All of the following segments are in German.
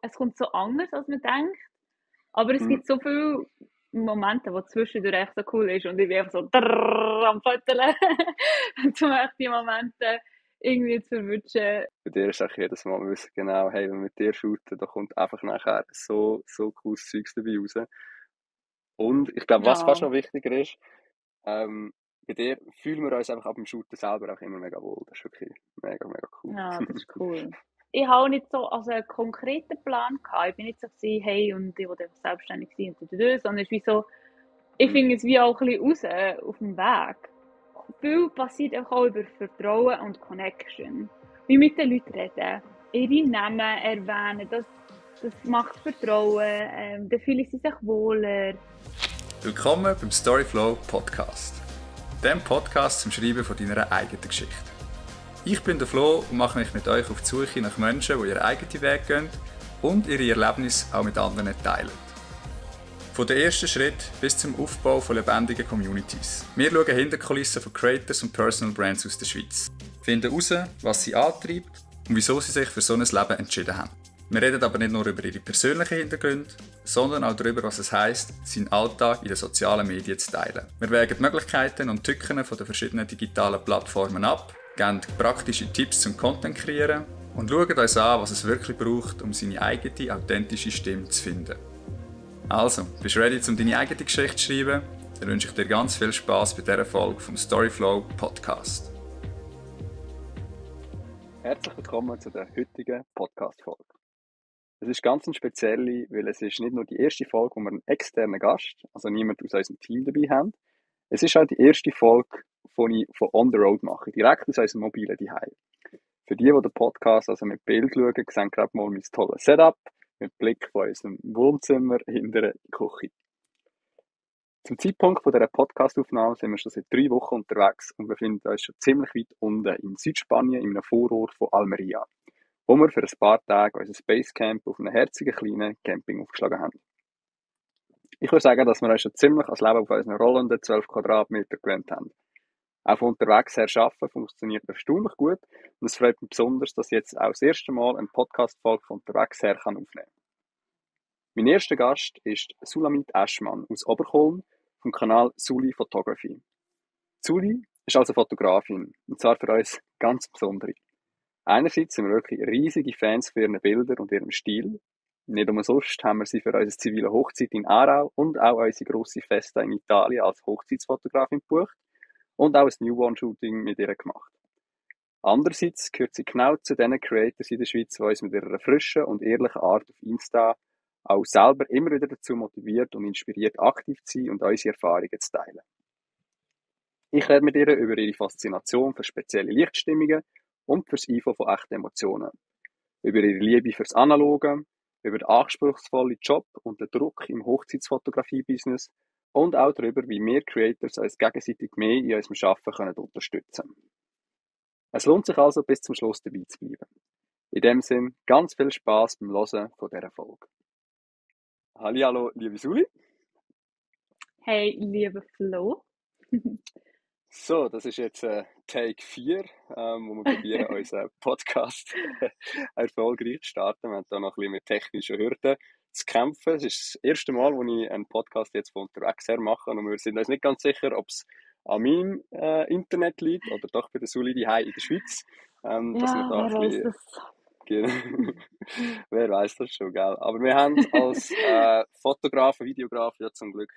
es kommt so anders, als man denkt. Aber es Mhm. gibt so viele Momente, wo zwischendurch echt so cool ist und ich bin einfach so drrrr am Föteln, um echt die Momente irgendwie zu verwünschen. Bei dir ist auch jedes Mal, wir wissen genau, hey, wenn wir mit dir shooten, da kommt einfach nachher so cooles Zeugs dabei raus. Und ich glaube, was fast Ja, noch wichtiger ist, bei dir fühlen wir uns einfach ab dem Shooten selber auch immer mega wohl. Das ist wirklich mega cool. ja, das ist cool. Ich habe auch nicht so also einen konkreten Plan gehabt. Ich bin nicht so gewesen, hey, und ich will einfach selbstständig sein und sondern es ist wie so, ich Mhm. finde es wie auch ein bisschen raus auf dem Weg. Viel passiert auch über Vertrauen und Connection. Wie mit den Leuten reden, ihre Namen erwähnen, das macht Vertrauen, dann fühlen sie sich wohler. Willkommen beim Storyflow Podcast. Dem Podcast zum Schreiben von deiner eigenen Geschichte. Ich bin der Flo und mache mich mit euch auf die Suche nach Menschen, die ihren eigenen Weg gehen und ihre Erlebnisse auch mit anderen teilen. Von den ersten Schritt bis zum Aufbau von lebendigen Communities. Wir schauen hinter die Kulissen von Creators und Personal Brands aus der Schweiz. Finden heraus, was sie antreibt und wieso sie sich für so ein Leben entschieden haben. Wir reden aber nicht nur über ihre persönlichen Hintergründe, sondern auch darüber, was es heisst, seinen Alltag in den sozialen Medien zu teilen. Wir wägen die Möglichkeiten und Tücken von den verschiedenen digitalen Plattformen ab, geben praktische Tipps zum Content kreieren und schauen uns an, was es wirklich braucht, um seine eigene, authentische Stimme zu finden. Also, bist du ready, um deine eigene Geschichte zu schreiben? Dann wünsche ich dir ganz viel Spass bei dieser Folge vom Storyflow Podcast. Herzlich willkommen zu der heutigen Podcast-Folge. Es ist ganz eine spezielle, weil es ist nicht nur die erste Folge, wo wir einen externen Gast, also niemand aus unserem Team dabei haben. Es ist auch die erste Folge, die ich von On the Road mache, direkt aus unserem mobilen Zuhause. Für die den Podcast also mit Bild schauen, sehen gerade mal mein tolles Setup mit Blick von unserem Wohnzimmer hinter der Küche. Zum Zeitpunkt dieser Podcastaufnahme sind wir schon seit 3 Wochen unterwegs und befinden uns schon ziemlich weit unten in Südspanien, in einem Vorort von Almeria, wo wir für ein paar Tage unser Basecamp auf einem herzigen kleinen Camping aufgeschlagen haben. Ich würde sagen, dass wir uns schon ziemlich als Leben auf unseren rollenden 12 Quadratmeter gewöhnt haben. Auch von unterwegs her arbeiten funktioniert erstaunlich gut und es freut mich besonders, dass ich jetzt auch das erste Mal eine Podcast-Folge von unterwegs her aufnehmen kann. Mein erster Gast ist Sulamit Eschmann aus Oberkolm vom Kanal Suli Photography. Suli ist also Fotografin und zwar für uns ganz besondere. Einerseits sind wir wirklich riesige Fans für ihren Bildern und ihrem Stil. Nicht umsonst haben wir sie für unsere zivile Hochzeit in Aarau und auch unsere grosse Festa in Italien als Hochzeitsfotografin gebucht und auch ein Newborn-Shooting mit ihr gemacht. Andererseits gehört sie genau zu den Creators in der Schweiz, die uns mit ihrer frischen und ehrlichen Art auf Insta auch selber immer wieder dazu motiviert und inspiriert, aktiv zu sein und unsere Erfahrungen zu teilen. Ich rede mit ihr über ihre Faszination für spezielle Lichtstimmungen und fürs Einfangen von echten Emotionen. Über ihre Liebe fürs Analoge, über den anspruchsvollen Job und den Druck im Hochzeitsfotografie-Business und auch darüber, wie wir Creators uns gegenseitig mehr in unserem Arbeiten unterstützen können. Es lohnt sich also, bis zum Schluss dabei zu bleiben. In dem Sinn, ganz viel Spass beim Hören von dieser Folge. Hallihallo, liebe Suli. Hey, lieber Flo. So, das ist jetzt Take 4, wo wir probieren, unseren Podcast erfolgreich zu starten. Wir haben da noch ein bisschen mit technischen Hürden zu kämpfen. Es ist das erste Mal, wo ich einen Podcast jetzt von unterwegs her mache und wir sind uns nicht ganz sicher, ob es an meinem Internet liegt oder doch bei der Suli daheim in der Schweiz. Dass wir Ja, da wer ein weiß bisschen, das? wer weiß das schon, gell? Aber wir haben als Fotografen, Videografen ja zum Glück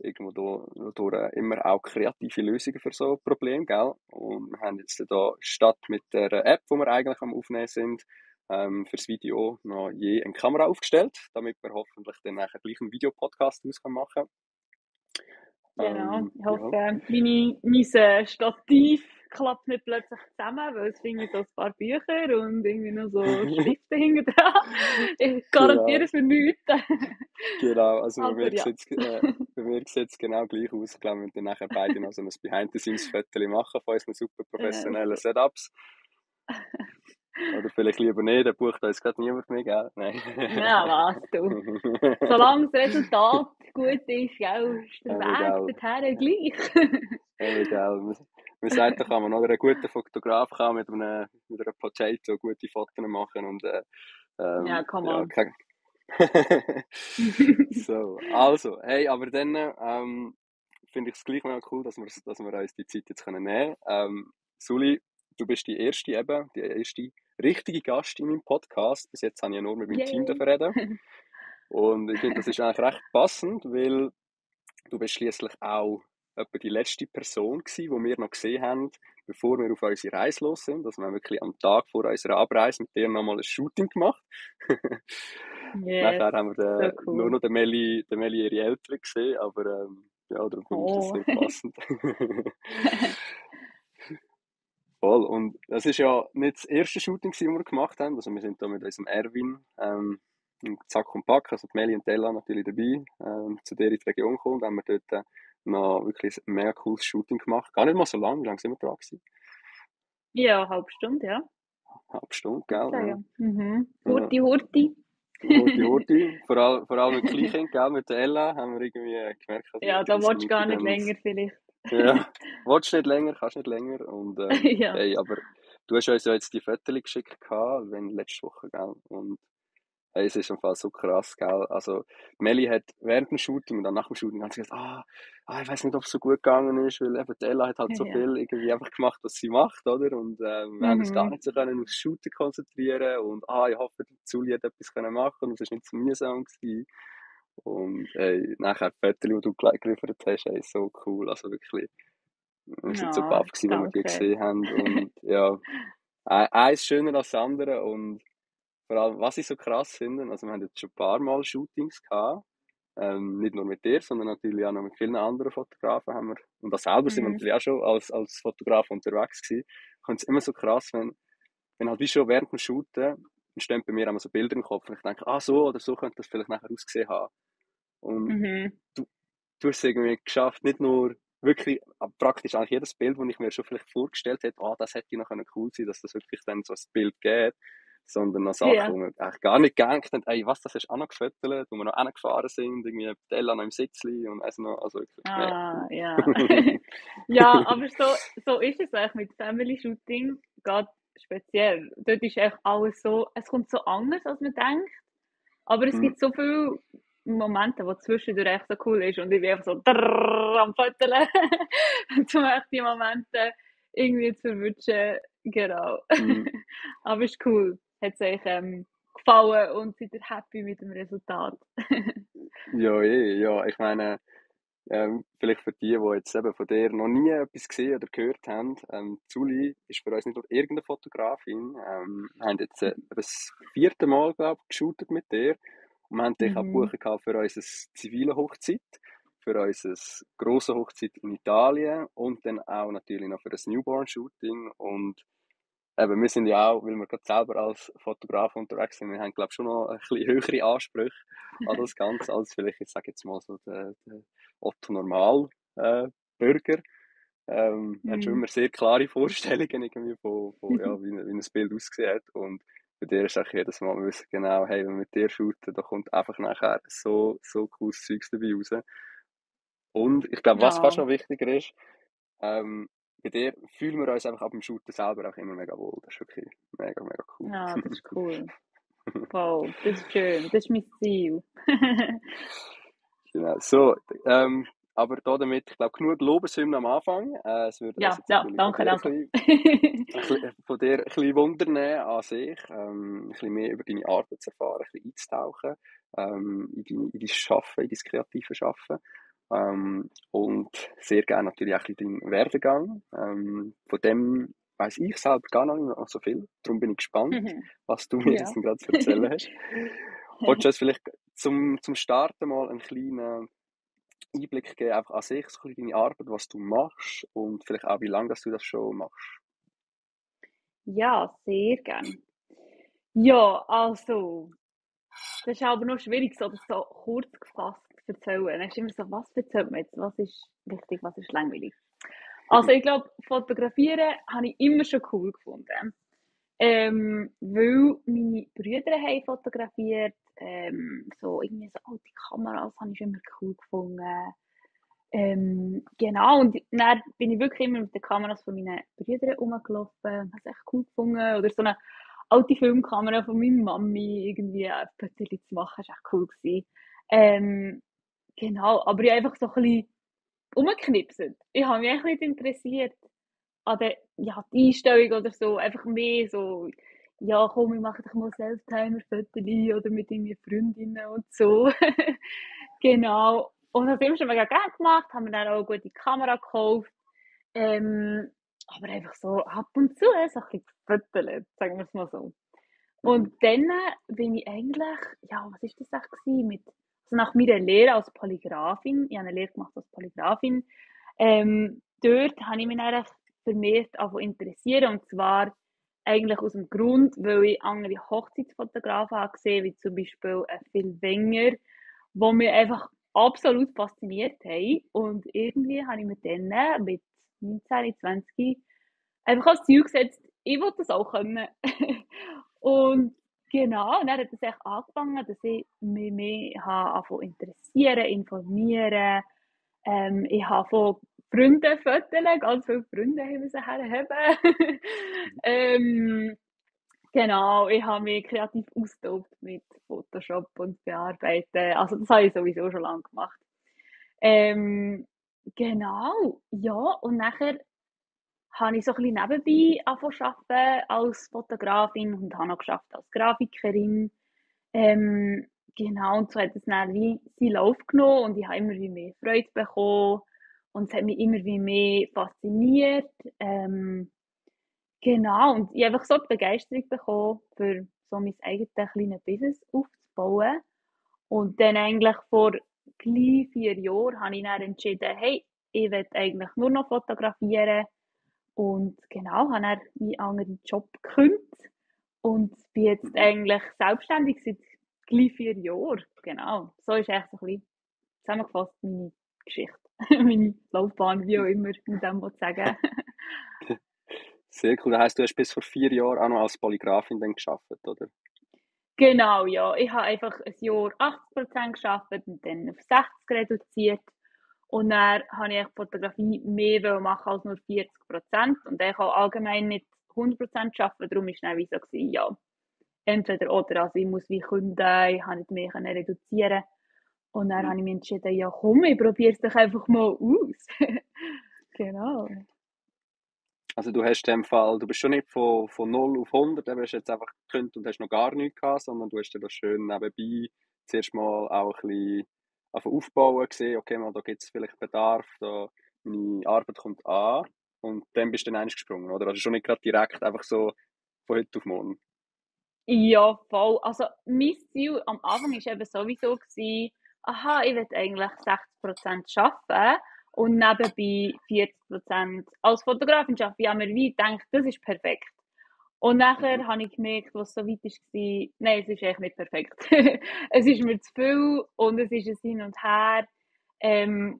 irgendwo durch immer auch kreative Lösungen für so Probleme, gell? Und wir haben jetzt da statt mit der App, wo wir eigentlich am Aufnehmen sind, fürs Video noch je eine Kamera aufgestellt, damit wir hoffentlich dann nachher gleich einen Videopodcast daraus machen Genau. Ich ja. hoffe, mein Stativ klappt nicht plötzlich zusammen, weil es irgendwie so ein paar Bücher und irgendwie noch so Stifte hinten dran. Ich garantiere Genau, es für nichts. genau. Also bei Aber mir ja. sieht es genau gleich aus. Ich glaube, wir dann nachher beide noch so ein Behind-the-Scenes-Foto machen von unseren super professionellen Setups. Oder vielleicht lieber nicht, dann bucht uns gerade niemand mehr, gell? Nein. Ja, was du. Solange das Resultat gut ist, gell, ist der Gell. Weg dorthin gleich. Gell. Man sagt, da kann man noch einen guten Fotograf mit einer Potato gute Fotos machen und Ja, come Ja, on. kein... So, also, hey, aber dann finde ich es gleich mega cool, dass wir uns die Zeit jetzt können nehmen können. Suli, du bist die erste richtige Gast in meinem Podcast. Bis jetzt habe ich ja nur mit meinem Team Yay! reden. Und ich finde, das ist eigentlich recht passend, weil du bist schließlich auch etwa die letzte Person gewesen, die wir noch gesehen haben, bevor wir auf unsere Reise los sind. Also wir haben wirklich am Tag vor unserer Abreise mit dir nochmal ein Shooting gemacht. Yes, Nachher haben wir so nur cool. noch den Meli ihre Eltern gesehen, aber ja, darum finde ich das Oh. sehr passend. Voll. Und das ist ja nicht das erste Shooting, das wir gemacht haben. Also wir sind da mit unserem Erwin im Zack und Pack, also die Meli und Ella natürlich dabei, zu der in die Region gekommen. Und haben wir dort noch wirklich ein mega cooles Shooting gemacht. Gar nicht mal so lang, wie lange sind wir da gewesen? Ja, eine halbe Stunde, ja. Eine halbe Stunde, Würde gell? Ja. sagen. Mhm. Ja. Hurti. Horti. Vor allem mit Kleinkind, gell? Mit der Ella haben wir irgendwie gemerkt, dass Ja, die da 30 willst du gar Minuten nicht dann... länger vielleicht. Ja, willst du nicht länger, kannst nicht länger. Und Ja. hey, aber du hast uns ja jetzt die Fotos geschickt, wenn letzte Woche, gell? Und hey, es ist im Fall so krass, gell? Also, Melli hat während dem Shooting und dann nach dem Shooting ganz gesagt, ich weiß nicht, ob es so gut gegangen ist, weil eben die Ella hat halt so Ja. viel irgendwie einfach gemacht, was sie macht, oder? Und wir haben uns gar Mhm. nicht so können aufs Shooting konzentrieren und ich hoffe, die Zuli hat etwas können machen und es ist nicht so mühsam gewesen. Und ey, nachher die Fotos, die du geliefert hast, ey, so cool, also wirklich. Wir sind so Ja, baff gewesen, wenn wir die danke. gesehen haben. Und ja, eins schöner als das andere. Und vor allem, was ich so krass finde, also wir haben jetzt schon ein paar Mal Shootings gehabt. Nicht nur mit dir, sondern natürlich auch noch mit vielen anderen Fotografen haben wir. Und das selber sind wir Mhm. natürlich auch schon als Fotograf unterwegs gewesen. Ich finde es immer so krass, wenn halt wie schon während dem Shooten entstehen bei mir immer so Bilder im Kopf und ich denke, so oder so könnte das vielleicht nachher ausgesehen haben. Und Mhm. du, du hast es irgendwie geschafft, nicht nur wirklich praktisch eigentlich jedes Bild, das ich mir schon vielleicht vorgestellt hätte, das hätte noch cool sein, dass das wirklich dann so ein Bild gibt, sondern noch Sachen, Ja. wo man eigentlich gar nicht gedacht hat, ey, was, das hast du auch noch gefüttert, wo wir noch hingefahren sind, irgendwie mit Ella noch im Sitzli und also wirklich mega cool. Ja. Ja, aber so ist es eigentlich mit Family Shooting, gerade speziell. Dort ist echt alles so, es kommt so anders, als man denkt. Aber es Mm, gibt so viele Momente, wo zwischendurch echt so cool ist und ich bin einfach so am Föteln, um echt die Momente irgendwie zu erwischen. Genau. mm. Aber es ist cool. Hat es euch gefallen und seid ihr happy mit dem Resultat? Ja, ja, ich meine, vielleicht für die, die jetzt eben von dir noch nie etwas gesehen oder gehört haben, Zuli ist für uns nicht nur irgendeine Fotografin. Wir haben jetzt das 4. Mal, glaube ich, geshootet mit dir. Und wir haben dich auch Mhm. gebucht gehabt für unsere zivile Hochzeit, für unsere grosse Hochzeit in Italien und dann auch natürlich noch für das Newborn-Shooting. Und eben, wir sind ja auch, weil wir gerade selber als Fotograf unterwegs sind, wir haben, glaube ich, schon noch ein bisschen höhere Ansprüche an das Ganze als vielleicht, ich sage jetzt mal so, der Otto Normal Bürger. Haben schon Mhm. immer sehr klare Vorstellungen irgendwie ja, wie ein Bild aussieht. Und bei dir ist auch jedes Mal, wir wissen genau, hey, wenn wir mit dir shooten, da kommt einfach nachher so cooles Zeugs dabei raus. Und ich glaube, was fast Ja, noch wichtiger ist, bei dir fühlen wir uns einfach ab dem Shooten selber auch immer mega wohl. Das ist wirklich mega cool. ja, das ist cool. Wow, das ist schön. Das ist mein Ziel. Genau. So, aber da damit, ich glaube, genug Lobeshymnen am Anfang. Es würde uns Ja, jetzt ja, natürlich danke, danke. von dir ein bisschen Wunder nehmen an sich, ein bisschen mehr über deine Arbeit zu erfahren, ein bisschen einzutauchen, in dein Schaffen, in dein kreative Schaffen. Und sehr gerne natürlich auch ein bisschen deinen Werdegang. Von dem weiss ich selber gar noch nicht mehr so viel. Darum bin ich gespannt, was du mir jetzt Ja. gerade zu erzählen hast. Wolltest du uns vielleicht zum Starten mal einen kleinen Einblick geben, einfach an sich, so ein bisschen deine Arbeit, was du machst und vielleicht auch, wie lange dass du das schon machst? Ja, sehr gern. Ja, also, das ist aber noch schwierig, so das so kurz gefasst zu erzählen. Dann ist immer so, was erzählt man jetzt? Was ist wichtig, was ist langweilig? Also, ich glaube, Fotografieren habe ich immer schon cool gefunden. Weil meine Brüder haben fotografiert, so irgendwie so alte Kameras habe ich schon immer cool gefunden. Genau, und dann bin ich wirklich immer mit den Kameras von meinen Brüdern rumgelaufen, habe es echt cool gefunden. Oder so eine alte Filmkamera von meiner Mami irgendwie ein Foto zu machen, das war echt cool gewesen. Genau, aber ich habe einfach so ein bisschen rumgeknipselt. Ich habe mich echt nicht interessiert an der, ja, die Einstellung oder so, einfach mehr so, ja, komm, wir machen doch mal Selftimer-Fotos oder mit irgendwie Freundinnen und so. Genau. Und das haben wir schon mega gerne gemacht, haben wir dann auch eine gute Kamera gekauft. Aber einfach so ab und zu so ein bisschen gefüttert, sagen wir es mal so. Mhm. Und dann bin ich eigentlich, ja, was ist das echt gewesen? Also nach meiner Lehre als Polygrafin, ich habe eine Lehre gemacht als Polygrafin, dort habe ich mich dann echt vermehrt interessieren, und zwar eigentlich aus dem Grund, weil ich andere Hochzeitsfotografen habe gesehen, wie zum Beispiel Phil Wenger, die mich einfach absolut fasziniert haben. Und irgendwie habe ich mir dann mit 19, 20 einfach als Ziel gesetzt, ich will das auch können. Und genau, und dann hat es echt angefangen, dass ich mich mehr habe interessieren, informieren. Ich habe von Freunden Fotos, ganz viele Freunde haben sie herhaben. ähm, genau, ich habe mich kreativ austobt mit Photoshop und Bearbeiten. Also das habe ich sowieso schon lange gemacht. Ähm, genau, ja, und nachher habe ich so ein bisschen nebenbei angefangen zu arbeiten als Fotografin und habe noch geschafft als Grafikerin. Ähm, genau, und so hat es dann wie seinen Lauf genommen und ich habe immer wie mehr Freude bekommen und es hat mich immer wie mehr fasziniert. Genau, und ich habe einfach so die Begeisterung bekommen, für so mein eigenes kleines Business aufzubauen. Und dann eigentlich vor gleich 4 Jahren habe ich dann entschieden, hey, ich will eigentlich nur noch fotografieren. Und genau, habe dann meinen anderen Job gekündigt und bin jetzt Mhm. eigentlich selbstständig seit gleich 4 Jahren. Genau, so ist echt so ein bisschen zusammengefasst meine Geschichte, meine Laufbahn, wie auch immer man dem sagen. Sehr cool. Das heisst, du hast bis vor 4 Jahren auch noch als Polygrafin dann gearbeitet, oder? Genau, ja. Ich habe einfach ein Jahr 80% gearbeitet und dann auf 60 reduziert. Und dann habe ich Fotografie mehr machen als nur 40%. Und ich kann allgemein nicht 100% arbeiten, darum war es dann wie so, ja, entweder oder. Also ich muss wie kündigen, ich kann nicht mehr reduzieren. Und dann Mhm. habe ich mich entschieden, ja komm, ich probiere es doch einfach mal aus. Genau. Also du hast in dem Fall, du bist schon nicht von 0 auf 100, du hast jetzt einfach gekündigt und hast noch gar nichts gehabt, sondern du hast dir das schön nebenbei zuerst mal auch ein bisschen aufbauen gesehen, okay, mal, da gibt es vielleicht Bedarf, da meine Arbeit kommt an und dann bist du dann gesprungen, oder? Also schon nicht gerade direkt einfach so von heute auf morgen. Ja, voll. Also mein Ziel am Anfang war eben sowieso, aha, ich will eigentlich 60% arbeiten und nebenbei 40% als Fotografin arbeiten. Ich habe mir wie gedacht, das ist perfekt. Und Mhm. nachher habe ich gemerkt, was so weit war, nein, es ist echt nicht perfekt. Es ist mir zu viel und es ist ein Hin und Her.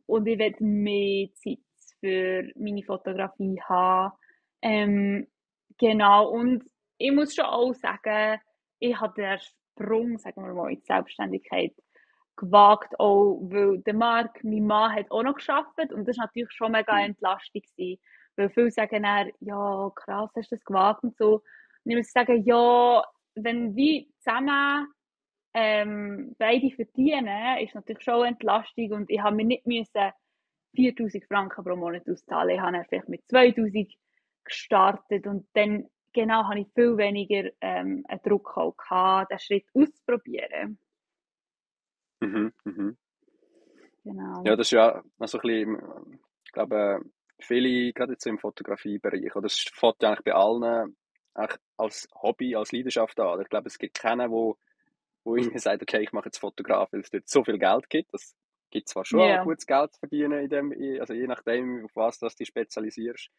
Und ich will mehr Zeit für meine Fotografie haben. Ähm, genau, und ich muss schon auch sagen, ich habe den Sprung, sagen wir mal, in die Selbstständigkeit gewagt, auch weil der Marc, mein Mann, hat auch noch gearbeitet und das war natürlich schon mega Mhm. Entlastung gewesen. Weil viele sagen dann, ja, krass, hast du das gewagt und so. Und ich muss sagen, ja, wenn wir zusammen beide verdienen, ist natürlich schon eine Entlastung und ich habe mir nicht müssen 4'000 Franken pro Monat auszahlen. Ich habe dann vielleicht mit 2'000 gestartet und dann genau habe ich viel weniger einen Druck auch gehabt, den Schritt auszuprobieren. Mhm. Mhm. Genau. Ja, das ist ja also ein bisschen, ich glaube, viele, gerade jetzt so im Fotografiebereich, oder das fängt ja eigentlich bei allen eigentlich als Hobby, als Leidenschaft an. Ich glaube, es gibt keinen, wo ihnen sagt, okay, ich mache jetzt Fotograf, weil es dort so viel Geld gibt. Das gibt zwar schon auch Ja. gutes Geld zu verdienen, also je nachdem, auf was du dich spezialisierst.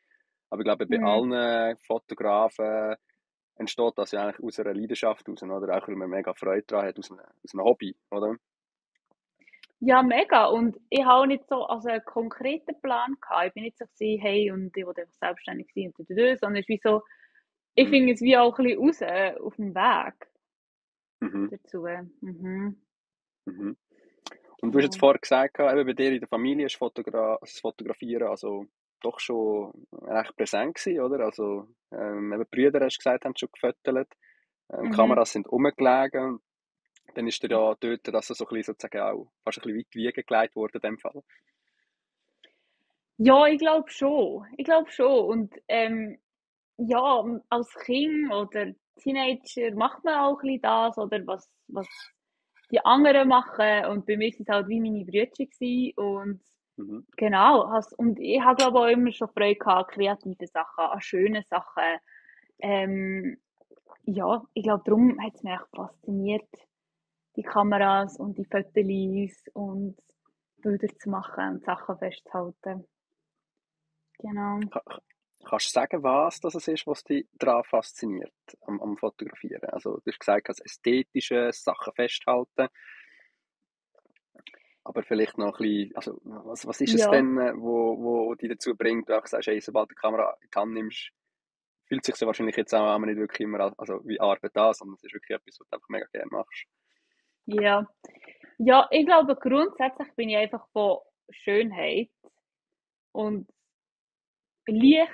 Aber ich glaube, bei Mhm. allen Fotografen entsteht das ja eigentlich aus einer Leidenschaft raus, oder? Auch weil man mega Freude daran hat, aus einem Hobby, oder? Ja, mega. Und ich habe auch nicht so also einen konkreten Plan gehabt. Ich bin nicht so gewesen, hey, und ich will einfach selbstständig sein und sondern es ist wie so, ich Mhm. finde es wie auch ein bisschen raus auf dem Weg Mhm. dazu. Mhm, Mhm. Und du hast jetzt genau. vorher gesagt, eben bei dir in der Familie ist das Fotografieren also doch schon recht präsent gewesen, oder? Also, eben die Brüder, hast du gesagt, haben schon gefotografiert. Mhm. Kameras sind rumgelegen. Dann ist er ja dort, dass er so ein bisschen sozusagen auch fast ein bisschen weit wiegen gelegt wurde in dem Fall. Ja, ich glaube schon. Ich glaube schon. Und ja, als Kind oder Teenager macht man auch ein bisschen das, oder was die anderen machen. Und bei mir waren es halt wie meine Brüder gewesen. Und Mhm. genau, und ich habe glaube auch immer schon Freude gehabt an kreativen Sachen, an schönen Sachen. Ähm, ja, ich glaube, darum hat es mich echt fasziniert, die Kameras und die Fotos und Bilder zu machen und Sachen festzuhalten. Genau. Kannst du sagen, was das ist, was dich daran fasziniert, am Fotografieren? Also, du hast gesagt, das Ästhetische, Sachen festhalten, aber vielleicht noch ein bisschen, also, was ist es Ja. denn, wo dich dazu bringt, du einfach sagst, hey, sobald du die Kamera in die Hand nimmst, fühlt sich so wahrscheinlich jetzt auch nicht wirklich immer also wie Arbeit an, sondern es ist wirklich etwas, was du einfach mega gerne machst. Ja. Ja, ich glaube, grundsätzlich bin ich einfach von Schönheit und Licht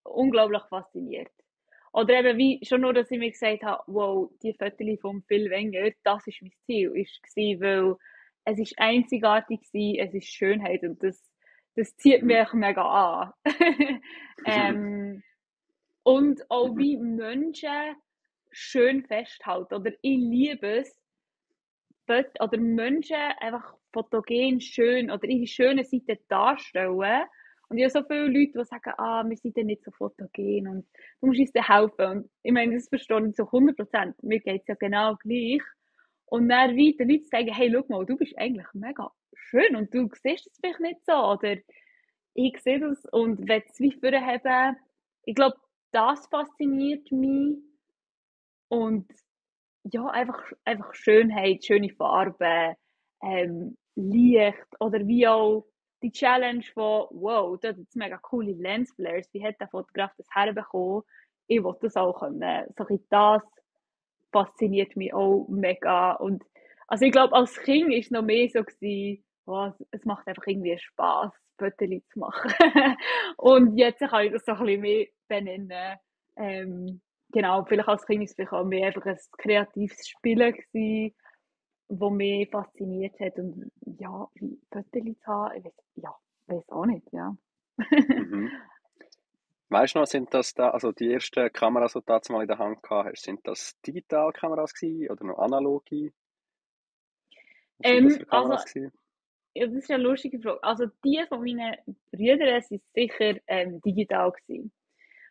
unglaublich fasziniert. Oder eben wie schon nur, dass ich mir gesagt habe, wow, die Fotos vom Phil Wenger, das ist mein Ziel, weil es ist einzigartig war, es ist Schönheit und das zieht Mhm. mich mega an. ähm, und auch wie Menschen schön festhalten. Oder ich liebe es, oder Menschen einfach fotogen schön oder ihre schöne Seite darstellen. Und ich habe so viele Leute, die sagen, wir sind ja nicht so fotogen und du musst uns dann helfen. Und ich meine, das verstehe ich zu 100%. Mir geht es ja genau gleich. Und dann wie den Leuten sagen, hey, schau mal, du bist eigentlich mega schön und du siehst es vielleicht nicht so. Oder ich sehe das und will es wie vorhaben. Ich glaube, das fasziniert mich. Und ja, einfach Schönheit, schöne Farben, Licht oder wie auch die Challenge von, wow, das sind mega coole Lensflares, wie hat der Fotograf das herbekommen? Ich will das auch können. So das fasziniert mich auch mega. Und also ich glaube, als Kind war es noch mehr so gewesen, oh, es macht einfach irgendwie Spass, Fotos zu machen. Und jetzt kann ich das so ein bisschen mehr benennen. Ähm, genau, vielleicht als Kind war es vielleicht auch mehr einfach ein kreatives Spielen gewesen, das mich fasziniert hat. Und ja, wie Fotos zu haben, weiß auch nicht, ja. Mhm. Weißt du noch, sind das da, also die ersten Kameras, die du damals mal in der Hand gehabt hast, sind das Digitalkameras gewesen oder noch analoge? Was sind das für Also, Kameras gewesen? ja, das ist eine lustige Frage. Also, die von meinen Brüdern sind sicher digital gewesen. Mhm.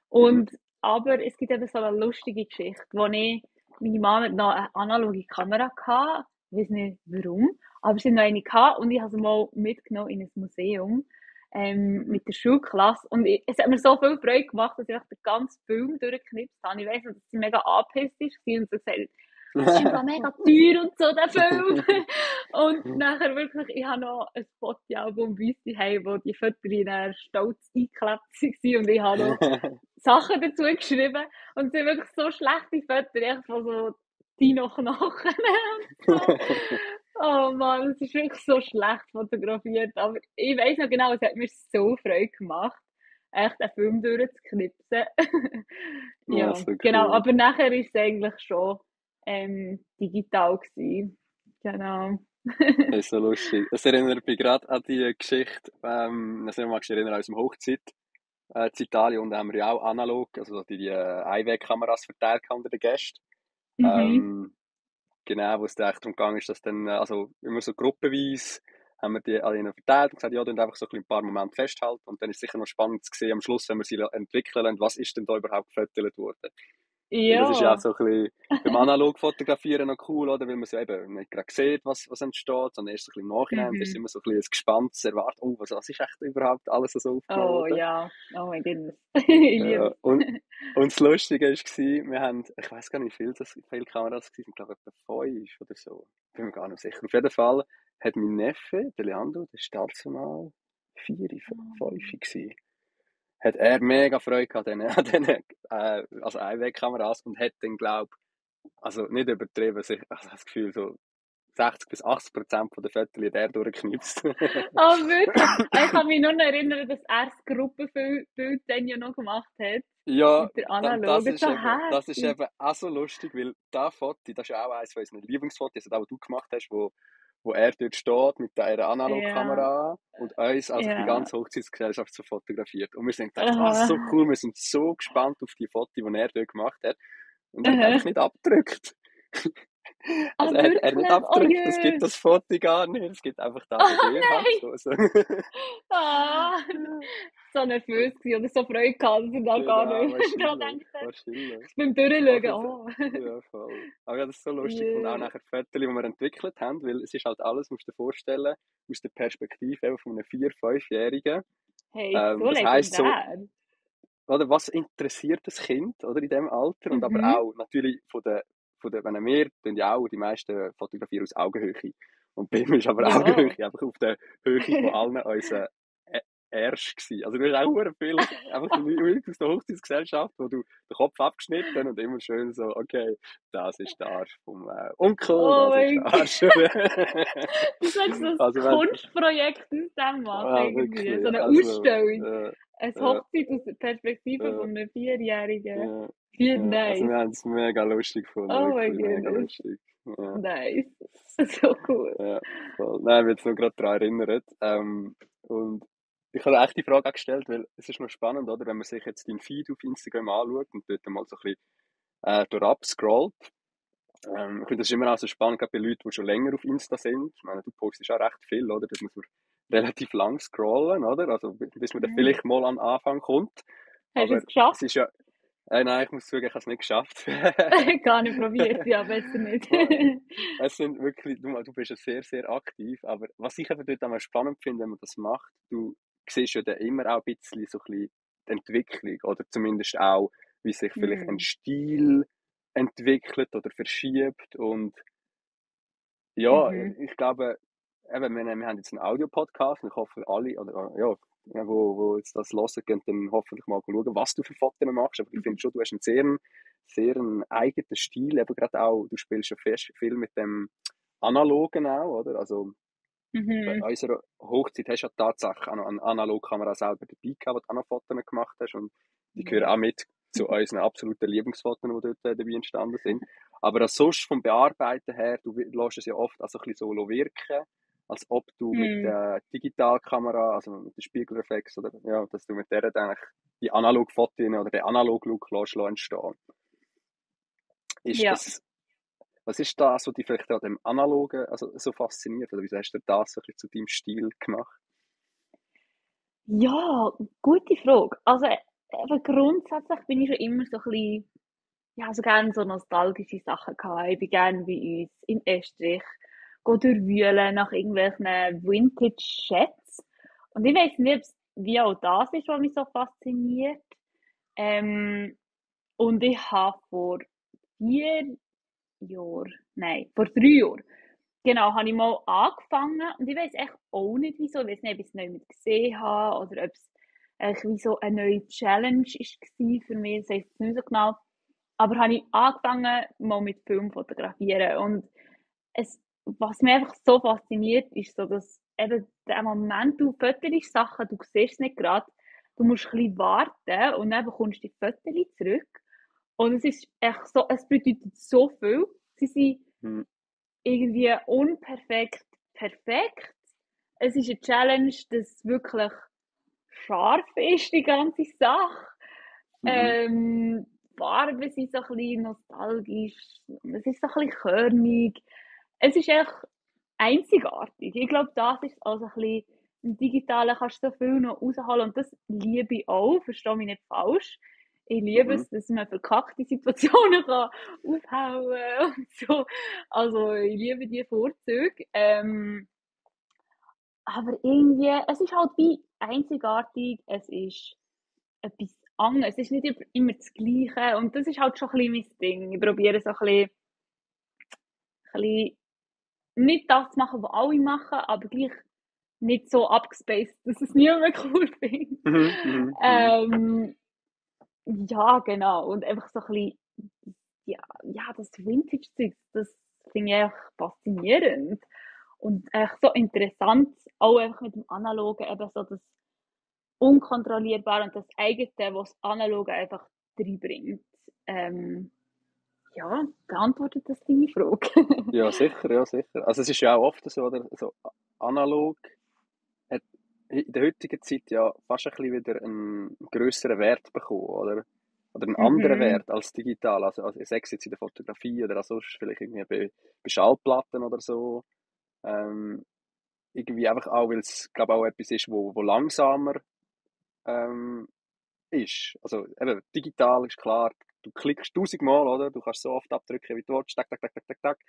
Und, aber es gibt eben so eine lustige Geschichte, wo meine Mama hat noch eine analoge Kamera hatte. Ich weiß nicht warum, aber sie hat noch eine gehabt und ich habe sie mal mitgenommen in ein Museum Mhm. mit der Schulklasse. Und es hat mir so viel Freude gemacht, dass ich echt den ganzen Film durchgeknipst habe. Ich weiss noch, dass sie mega angepisst war und so gesagt hat, das ist im Fall mega teuer und so, der Film. Und nachher wirklich, ich habe noch ein Fotoalbum bei uns daheim, wo die Fotos dann stolz eingeklebt waren und ich habe noch Sachen dazu geschrieben und es sind wirklich so schlechte Fotos, echt von so Dino-Knochen und so. Oh Mann, es ist wirklich so schlecht fotografiert, aber ich weiss noch genau, es hat mir so Freude gemacht, echt einen Film durchzuknipsen. Ja, Ja, so genau, cool. aber nachher ist es eigentlich schon digital gewesen. Genau. Das ist so lustig. Es erinnert mich gerade an die Geschichte, also ich mag mich erinnern, an unserem Hochzeit, in Italien, und da haben wir ja auch analog, also die Einwegkameras verteilt unter den Gästen. Mhm. Ähm, genau, wo es dann echt darum gegangen ist, dass dann, also immer so gruppenweise haben wir die alle ihnen verteilt und gesagt, ja, dann einfach so ein paar Momente festhalten, und dann ist sicher noch spannend zu sehen am Schluss, wenn wir sie entwickeln lassen, was ist denn da überhaupt gefotogt worden. Weil das ist ja auch Ja. so ein bisschen beim Analogfotografieren noch cool, oder? Weil man so eben nicht gerade sieht, was entsteht, sondern erst so ein bisschen im Nachhinein. Und da ist Mhm. immer so ein bisschen ein gespanntes Erwarten, oh, was ist echt überhaupt alles so aufgenommen Oh worden? ja. Oh mein Goodness. Ich liebe Ja, es. und das Lustige war, wir haben, ich weiß gar nicht, wie viele Kameras es waren, ich glaube etwa 5 oder so. Bin mir gar nicht sicher. Auf jeden Fall hat mein Neffe, der Leandro, der war dazumal 4, 5 gewesen, hat er mega Freude gehabt an diesen also Einwegkameras, und hat dann, glaube, also nicht übertrieben, also das Gefühl so 60-80% der Fotos der durchknipst. Ah, wirklich? Ich kann mich nur noch erinnern, dass er das Gruppenbild dann ja noch gemacht hat. Ja, Mit der das analogen. ist So das ist herzig. eben auch so lustig, weil das Foto, das ist ja auch eines von unseren Lieblingsfotos, also das, was du gemacht hast, wo er dort steht mit dieser Ja, Analogkamera und uns, also die ja. ganze Hochzeitsgesellschaft so fotografiert. Und wir sind gedacht, so Aha. cool, wir sind so gespannt auf die Fotos, die er dort gemacht hat. Und er hat Aha. einfach nicht abgedrückt. Ah, Also er hat nicht wirklich? Oh abgedrückt, es gibt je. das Foto gar nicht, es gibt einfach das Oh von dir halt. nein. So. Ah. So nervös gewesen oder so Freude gehabt, dass er da gar Genau, nicht dran wahrscheinlich, gedacht hat. wahrscheinlich. Beim Auf Durchschauen, jeden Fall. oh. Ja, voll. Aber ja, das ist so lustig. Und auch Je. nachher die Fotos, die wir entwickelt haben, weil es ist halt alles, musst du dir vorstellen, aus der Perspektive eben von einem 4-, 5-Jährigen. Hey, so Das heisst so, legendär. oder was interessiert das Kind, oder, in diesem Alter? Und aber Mhm. auch natürlich wenn wir tun ja auch die meisten fotografieren aus Augenhöhe. Und bei ihm ist aber Ja. Augenhöhe einfach auf der Höhe von allen unseren Erst gewesen. Also du hast auch sehr viel einfach Leute aus der Hochzeitsgesellschaft, wo du den Kopf abgeschnitten und immer schön so, okay, das ist der Arsch vom Onkel, Oh das ist der mein Gott. Arsch. Du solltest so Also ein wenn, Kunstprojekt aus dem machen, irgendwie. So wirklich, eine also Ausstellung. Eine äh, Hochzeit aus der Perspektive äh, von einem Vierjährigen. ja, Vier, ja, also wir nice. haben es mega lustig gefunden, Oh mein wirklich mega Gott. lustig. Ja, Nice. So cool. ja, voll. Nein, ich bin jetzt nur gerade daran erinnert. Und ich habe echt die Frage auch gestellt, weil es ist noch spannend, oder, wenn man sich jetzt deinen Feed auf Instagram anschaut und dort mal so ein bisschen durchscrollt. Ich finde das ist immer auch so spannend, gerade bei Leuten, die schon länger auf Insta sind. Ich meine, du postest auch recht viel, oder? Das muss man relativ lang scrollen, oder? Also bis man dann Mhm. vielleicht mal an den Anfang kommt. Hast du Aber es geschafft? es ist ja, nein, ich muss zugeben, ich habe es nicht geschafft. Gar nicht probiert, ja, besser nicht. Es sind wirklich, du bist ja sehr, sehr aktiv, aber was ich eben dort einmal spannend finde, wenn man das macht, du siehst ja dann immer auch ein bisschen so ein bisschen die Entwicklung oder zumindest auch, wie sich vielleicht ein Hm. Stil entwickelt oder verschiebt und ja, Mhm. ich glaube, eben, wir haben jetzt einen Audio-Podcast und ich hoffe, alle, oder ja, wo jetzt das hören, können dann hoffentlich mal schauen, was du für Fotos machst. Aber ich finde schon, du hast einen sehr einen eigenen Stil. Eben gerade auch, du spielst ja viel mit dem Analogen auch, oder? Also bei Mhm. unserer Hochzeit hast du ja tatsächlich auch noch eine Analogkamera selber dabei gehabt, wo du auch noch Fotos gemacht hast. Und die gehören auch Yes. mit zu unseren absoluten Lieblingsfotos, die dort dabei entstanden sind. Aber auch sonst vom Bearbeiten her, du lässt es ja oft also ein bisschen so wirken, als ob du mit Hm. der Digitalkamera, also mit der Spiegelreflex, oder, ja, dass du mit der dann eigentlich die Analog-Fotos oder den Analog-Look entstehen. Ist Ja. das, was ist das, was dich vielleicht an dem Analogen also so fasziniert? Oder wieso hast du das so ein bisschen zu deinem Stil gemacht? Ja, gute Frage. Also, eben grundsätzlich bin ich schon immer so ein bisschen, ja, so gerne so nostalgische Sachen gehabt. Ich bin gerne bei uns in Estrich, gehe durchwühlen nach irgendwelchen Vintage-Schätzen. Und ich weiß nicht, ob es wie auch das ist, was mich so fasziniert. Ähm, und ich habe vor 4 Jahren, nein, vor 3 Jahren, genau, habe ich mal angefangen und ich weiß echt auch nicht wieso. Ich weiß nicht, ob ich es neu mit gesehen habe oder ob es eigentlich wie so eine neue Challenge war für mich, das weiß ich nicht so genau. Aber habe ich angefangen, mal mit Film fotografieren und was mich einfach so fasziniert, ist so, dass eben der Moment, du fotografierst Sachen, du siehst es nicht gerade, du musst ein bisschen warten und dann bekommst du die Fotos zurück. Und es ist echt so, es bedeutet so viel. Sie sind Hm. irgendwie unperfekt perfekt. Es ist eine Challenge, dass wirklich scharf ist, die ganze Sache. Mhm. Die Farben sind so ein bisschen nostalgisch, es ist so ein bisschen körnig. Es ist echt einzigartig. Ich glaube, das ist also ein bisschen, im Digitalen kannst du so viel noch rausholen und das liebe ich auch, verstehe mich nicht falsch. Ich liebe Mhm. es, dass man verkackte Situationen kann aufhauen und so. Also ich liebe diese Vorzüge. Aber irgendwie, es ist halt wie einzigartig, es ist etwas anderes, es ist nicht immer das Gleiche und das ist halt schon ein bisschen mein Ding. Ich probiere so ein bisschen nicht das zu machen, was alle machen, aber gleich nicht so abgespaced, dass es niemand mehr cool findet. Mhm. Mhm. Mhm. Ähm, ja, genau. Und einfach so ein bisschen, ja, das Vintage-Zeug, das finde ich einfach faszinierend. Und echt so interessant, auch einfach mit dem Analogen, eben so das Unkontrollierbare und das Eigene, was das Analoge einfach reinbringt. Ja, beantwortet das deine Frage? Ja, sicher, ja, sicher. Also es ist ja auch oft so, oder? So analog hat in der heutigen Zeit ja fast ein bisschen wieder einen grösseren Wert bekommen, oder? Oder einen anderen Mhm. Wert als digital. Also sei es jetzt in der Fotografie oder auch sonst vielleicht irgendwie bei Schallplatten oder so. Ähm, irgendwie einfach auch, weil es, glaube auch etwas ist, wo langsamer ähm, ist. Also eben, digital ist klar, du klickst tausendmal, oder? Du kannst so oft abdrücken, wie du willst, tak, tak, tak, tak, tak, tak.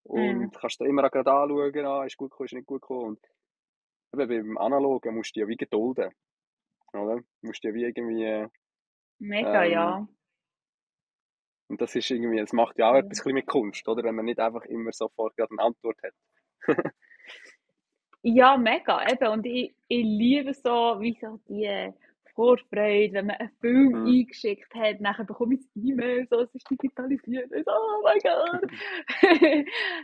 Mhm. Und kannst da immer auch gerade anschauen, ist gut gekommen, ist nicht gut gekommen. Und eben beim Analogen musst du ja wie gedulden, oder? Du musst ja wie irgendwie, Mega, ähm, ja. und das ist irgendwie, das macht ja auch etwas ein bisschen mit Kunst, oder? Wenn man nicht einfach immer sofort gerade eine Antwort hat. Ja, mega, eben. Und ich liebe so, wie so die Vorfreude, wenn man einen Film Mhm. eingeschickt hat, nachher bekomme ich das E-Mail, so, es ist digitalisiert. Ich so, oh mein Gott.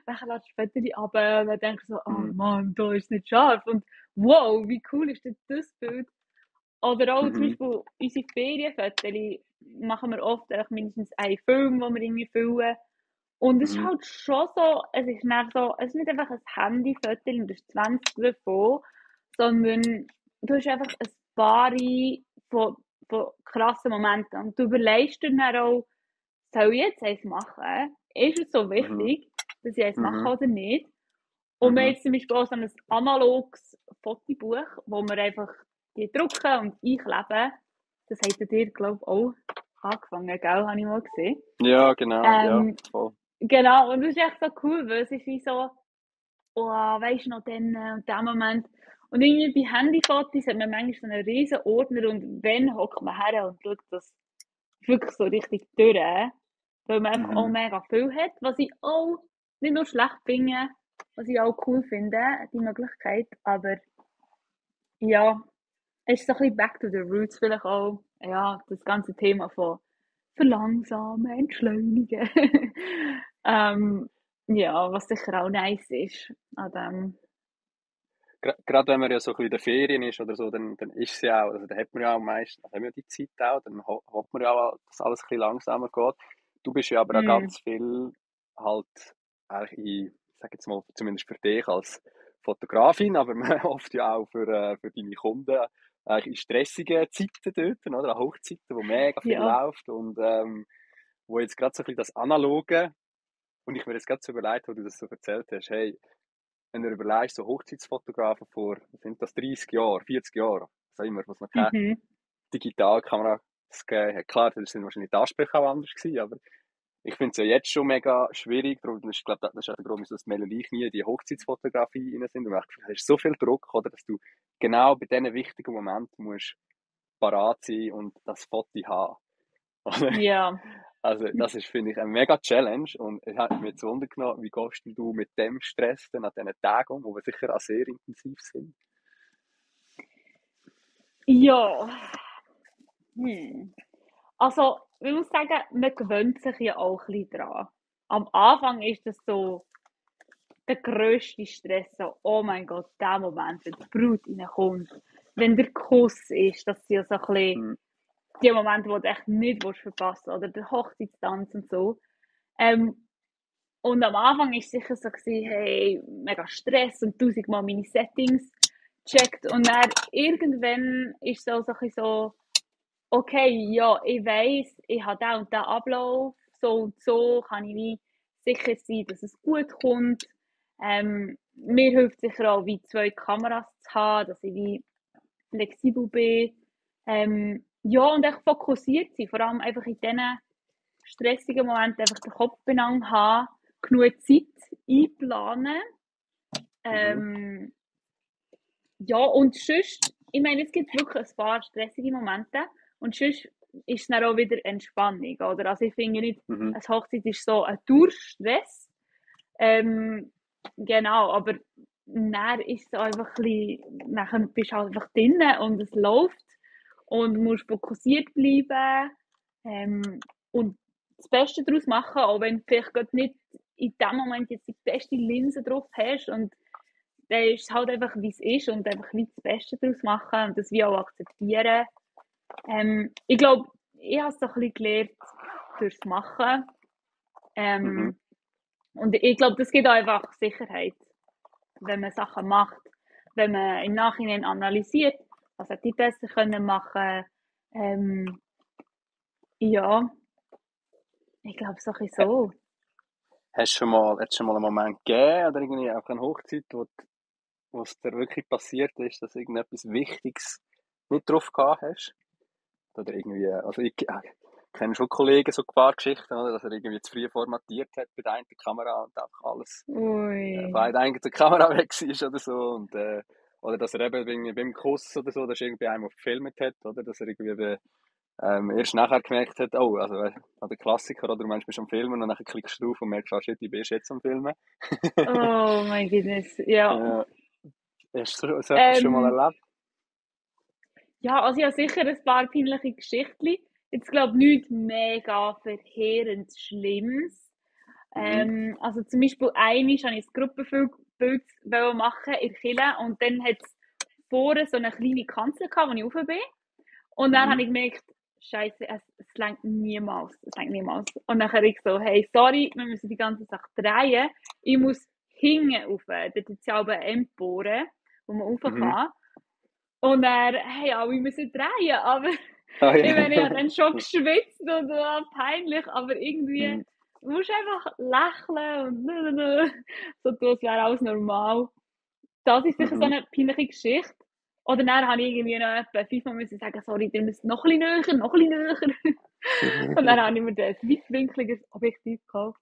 Dann lädst du später runter und dann denkst du so, oh Mhm. Mann, da ist es nicht scharf. Und wow, wie cool ist denn das Bild? Oder auch zum Mhm. Beispiel unsere Ferienfotos machen wir oft einfach mindestens einen Film, den wir irgendwie filmen. Und es ist Mhm. halt schon so, es ist nicht so, es ist nicht einfach ein Handyfoto und das ist 20 davon, sondern du hast einfach ein paar von krassen Momenten. Und du überlegst dir dann auch, soll ich jetzt eins machen? Ist es so Mhm. wichtig, dass ich eins mache Mhm. oder nicht? Und wir haben Mhm. jetzt zum Beispiel auch so ein analoges Fotobuch, wo wir einfach die drucken und einkleben. Das habt ihr, glaube ich, auch angefangen, gell? Habe ich mal gesehen. Ja, genau, ja, Ähm, voll. genau, und das ist echt so cool, weil es ist wie so, oh, weisst du noch den und den Moment. Und irgendwie bei Handyfotos hat man manchmal so einen riesen Ordner und wenn hockt man her und schaut das wirklich so richtig durch, weil man einfach auch Mhm. mega viel hat, was ich auch nicht nur schlecht finde, was ich auch cool finde, die Möglichkeit, aber ja, es ist so ein bisschen back to the roots vielleicht auch, ja, das ganze Thema von verlangsamen, entschleunigen. ähm, ja, was sicher auch nice ist an dem. Gerade wenn man ja so ein bisschen in den Ferien ist oder so, dann ist es ja auch, also dann hat man ja auch meistens, also haben wir ja die Zeit auch, dann hofft man ja auch, dass alles ein bisschen langsamer geht. Du bist ja aber auch Mm, ganz viel halt eigentlich ich sage jetzt mal, zumindest für dich als Fotografin, aber man hofft ja auch für deine Kunden eigentlich in stressigen Zeiten dort, oder? An Hochzeiten, wo mega viel ja. läuft und wo jetzt gerade so ein bisschen das Analoge und ich mir jetzt gerade so überlegt, wo du das so erzählt hast, hey, wenn du überlegst, so Hochzeitsfotografen vor, was sind das, 30 Jahren, 40 Jahren, was auch immer, was noch keine Mhm. Digitalkamera gegeben hat. Klar, das sind wahrscheinlich die Ansprüche auch anders gewesen, aber ich finde es ja jetzt schon mega schwierig, darum, ich glaube, das ist auch der Grund, wieso das Mel und ich nie in die Hochzeitsfotografie rein sind, und ich finde, es ist so viel Druck, oder, dass du genau bei diesen wichtigen Momenten musst parat sein und das Foto haben. Oder? Ja. Also, das ist, finde ich, eine mega Challenge. Und es hat mich jetzt Wunder genommen, wie gehst denn du mit dem Stress dann an diesen Tagen um, die sicher auch sehr intensiv sind? Ja. Hm. Also, ich muss sagen, man gewöhnt sich ja auch ein bisschen dran. Am Anfang ist das so der grösste Stress, so, oh mein Gott, der Moment, wenn die Brut reinkommt, wenn der Kuss ist, das sind ja so ein bisschen Mhm. die Momente, die du echt nicht verpassen willst, oder der Hochzeitstanz und so. Ähm, und am Anfang war es sicher so, gewesen, hey, mega Stress und tausendmal meine Settings gecheckt. Und dann irgendwann ist es auch so, ein bisschen so, okay, ja, ich weiss, ich habe den und den Ablauf, so und so kann ich wie sicher sein, dass es gut kommt. Mir hilft sicher auch, wie zwei Kameras zu haben, dass ich wie flexibel bin. Ja, und echt fokussiert sein, vor allem einfach in diesen stressigen Momenten einfach den Kopf beieinander haben, genug Zeit einplanen. Mhm. Ähm, ja, und sonst, ich meine, es gibt wirklich ein paar stressige Momente und sonst ist es dann auch wieder Entspannung, oder? Also ich finde nicht, Mhm. eine Hochzeit ist so ein Durchstress. Genau, aber dann ist es auch einfach ein bisschen, nachher bist du halt einfach drinnen und es läuft und musst fokussiert bleiben und das Beste daraus machen, auch wenn du vielleicht gerade nicht in dem Moment jetzt die beste Linse drauf hast und dann ist es halt einfach, wie es ist und einfach wie das Beste daraus machen und das wie auch akzeptieren. Ich glaube, ich habe es so ein bisschen gelernt durchs Machen. Mhm. Und ich glaube, das gibt auch einfach Sicherheit, wenn man Sachen macht, wenn man im Nachhinein analysiert, was hätte ich besser können machen. Ja, ich glaube, so ein bisschen Ha- so. Hat schon mal einen Moment gegeben oder irgendwie auch eine Hochzeit, wo es dir wirklich passiert ist, dass irgendetwas Wichtiges nicht drauf gehabt hast? Oder irgendwie, also ich kenne schon Kollegen, so Gefahrgeschichten, oder, dass er irgendwie zu früh formatiert hat bei der einen Kamera und einfach alles Ui. von der einen Kamera weg ist oder so. Und, oder dass er eben irgendwie beim Kuss oder so, dass er irgendwie einmal gefilmt hat, oder? Dass er irgendwie erst nachher gemerkt hat, oh, also der Klassiker, oder du meinst, du bist am Filmen und dann klickst du drauf und merkst, ah, shit, ich bin jetzt am Filmen. Oh mein Goodness, ja. Ja. Hast du so etwas schon mal Ähm, erlebt? ja, also ich habe sicher ein paar peinliche Geschichten. Jetzt glaube ich nichts mega verheerend Schlimmes. Mhm. Also zum Beispiel einmal wollte ich ein Gruppenbild machen in der Kirche und dann hat es vorne so eine kleine Kanzel gehabt, wo ich rauf bin. Und dann habe Mhm. ich gemerkt, Scheiße, es reicht niemals. Es reicht niemals. Und dann habe ich so, hey, sorry, wir müssen die ganze Sache drehen. Ich muss hinten rauf. Dort ist ja auch eine Empore, wo man rauf Mhm. kann. Und dann, hey, alle müssen drehen. Aber Ah, ich meine, ich habe ja. dann schon geschwitzt und peinlich. Aber irgendwie Mhm. musst du einfach lächeln und so tun, als wäre alles normal. Das ist sicher so Mhm. eine peinliche Geschichte. Oder dann habe ich irgendwie noch etwa 5-mal müssen sagen, sorry, ihr müsst noch ein bisschen näher, noch ein bisschen näher. Und dann habe ich mir das weitwinkliges Objektiv gekauft.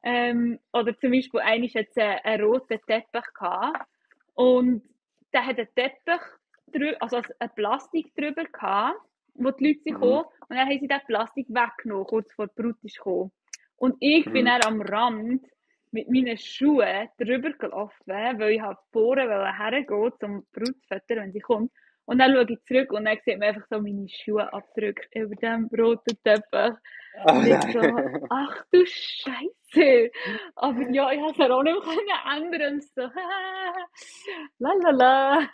Oder zum Beispiel einmal hat es einen roten Teppich gehabt. Und der hat einen Teppich, also ein Plastik drüber gehabt, wo die Leute sind Mhm. gekommen. Und dann haben sie den Plastik weggenommen, kurz vor die Brut ist gekommen. Und ich bin Mhm. dann am Rand mit meinen Schuhen drüber gelaufen, weil ich vorne hergehen zum die Brut zu füttern, wenn sie kommt. Und dann schaue ich zurück und dann sieht man einfach so meine Schuheabdrücke über dem roten Teppich. Ah, Und ich so, nein. ach du Scheiße. Aber ja, ich konnte es auch nicht mehr ändern. Und so, lalala.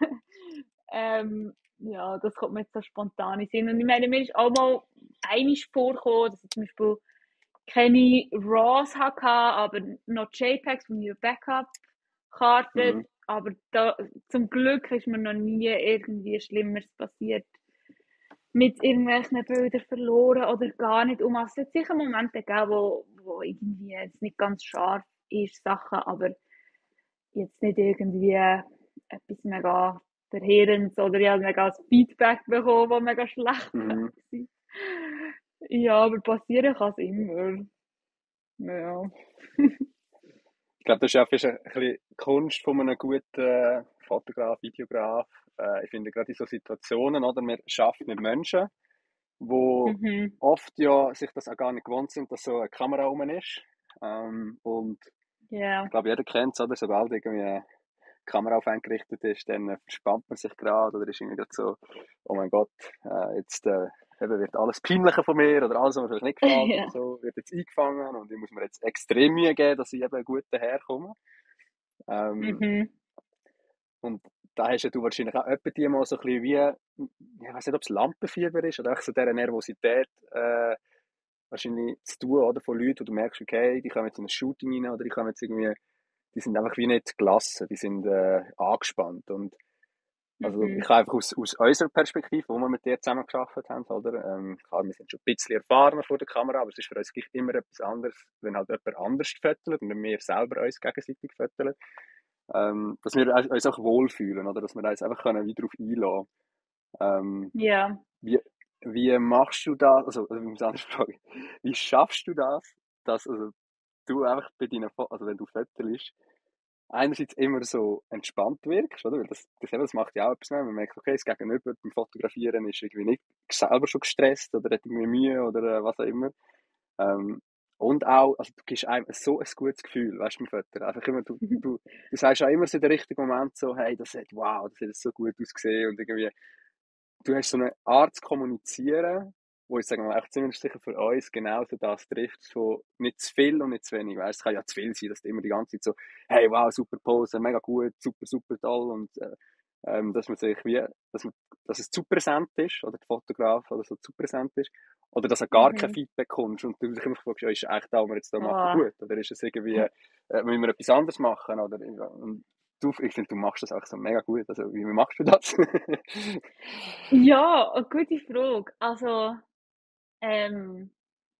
Ja, das kommt mir jetzt so spontan in den Sinn. Und ich meine, mir ist auch mal einiges vorgekommen, dass ich zum Beispiel keine RAWs hatte, aber noch JPEGs von meiner Backup-Karte. Mhm. Aber da, zum Glück ist mir noch nie irgendwie Schlimmeres passiert. Mit irgendwelchen Bildern verloren oder gar nicht. Und es hat sicher Momente gegeben, wo irgendwie jetzt nicht ganz scharf ist, Sachen, aber jetzt nicht irgendwie etwas mega Verheerendes oder ich habe mega ein Feedback bekommen, das mega schlecht war. Mhm. Ja, aber passieren kann es immer. Ja. Ich glaube, das ist auch ein bisschen die Kunst von einem guten Fotograf, Videograf. Ich finde gerade in so Situationen, oder, wir arbeiten mit Menschen, wo Mhm. oft ja sich das auch gar nicht gewohnt sind, dass so eine Kamera rum ist. Und ich Ja. glaube, jeder kennt es, oder? Sobald irgendwie eine Kamera auf einen gerichtet ist, dann verspannt man sich gerade oder ist irgendwie gerade so, oh mein Gott, jetzt eben wird alles peinlicher von mir oder alles, was mir vielleicht nicht gefällt oder Ja. so, wird jetzt eingefangen und ich muss mir jetzt extrem Mühe geben, dass ich eben gut daherkomme. Ähm, Mhm. und da hast ja du wahrscheinlich auch etwa die mal so ein bisschen wie, ich weiß nicht, ob es Lampenfieber ist oder einfach so diese Nervosität wahrscheinlich zu tun, oder, von Leuten, wo du merkst, okay, die kommen jetzt in ein Shooting rein oder die kommen jetzt irgendwie, die sind einfach wie nicht gelassen, die sind angespannt und also ich Mhm. kann einfach aus unserer Perspektive, wo wir mit dir zusammen gearbeitet haben, oder? Klar, wir sind schon ein bisschen erfahrener vor der Kamera, aber es ist für uns gleich immer etwas anderes, wenn halt jemand anders fötelt und wenn wir selber uns gegenseitig föteln. Dass wir uns auch wohlfühlen, oder? Dass wir uns einfach können wie darauf einlassen. Ähm, Ja. wie, wie machst du das, also ich muss anders fragen, wie schaffst du das, dass also, du einfach bei deinen, also wenn du fötelst, einerseits immer so entspannt wirkst, oder? Weil das macht ja auch etwas mehr. Man merkt, okay, das Gegenüber beim Fotografieren ist irgendwie nicht selber schon gestresst oder hat irgendwie Mühe oder was auch immer. Ähm, und auch, also du gibst einem so ein gutes Gefühl, weißt du, beim Foto. Einfach immer, du sagst auch immer so in den richtigen Moment so, hey, wow, das hat so gut ausgesehen und irgendwie, du hast so eine Art zu kommunizieren, wo ich sage mal, auch zumindest sicher für uns genauso das trifft, so nicht zu viel und nicht zu wenig. Weißt, es kann ja zu viel sein, dass du immer die ganze Zeit so, hey, wow, super Pose, mega gut, super, super toll und dass man sich wie, dass es zu präsent ist oder der Fotograf oder so zu präsent ist oder dass du gar kein Mhm. Feedback kommst und du dich immer fragst, ja, ist echt das, was wir jetzt hier machen, Oh. gut oder ist es irgendwie, müssen wir etwas anderes machen oder und ich finde, du machst das auch so mega gut, also wie machst du das? Ja, eine gute Frage. Also, ähm,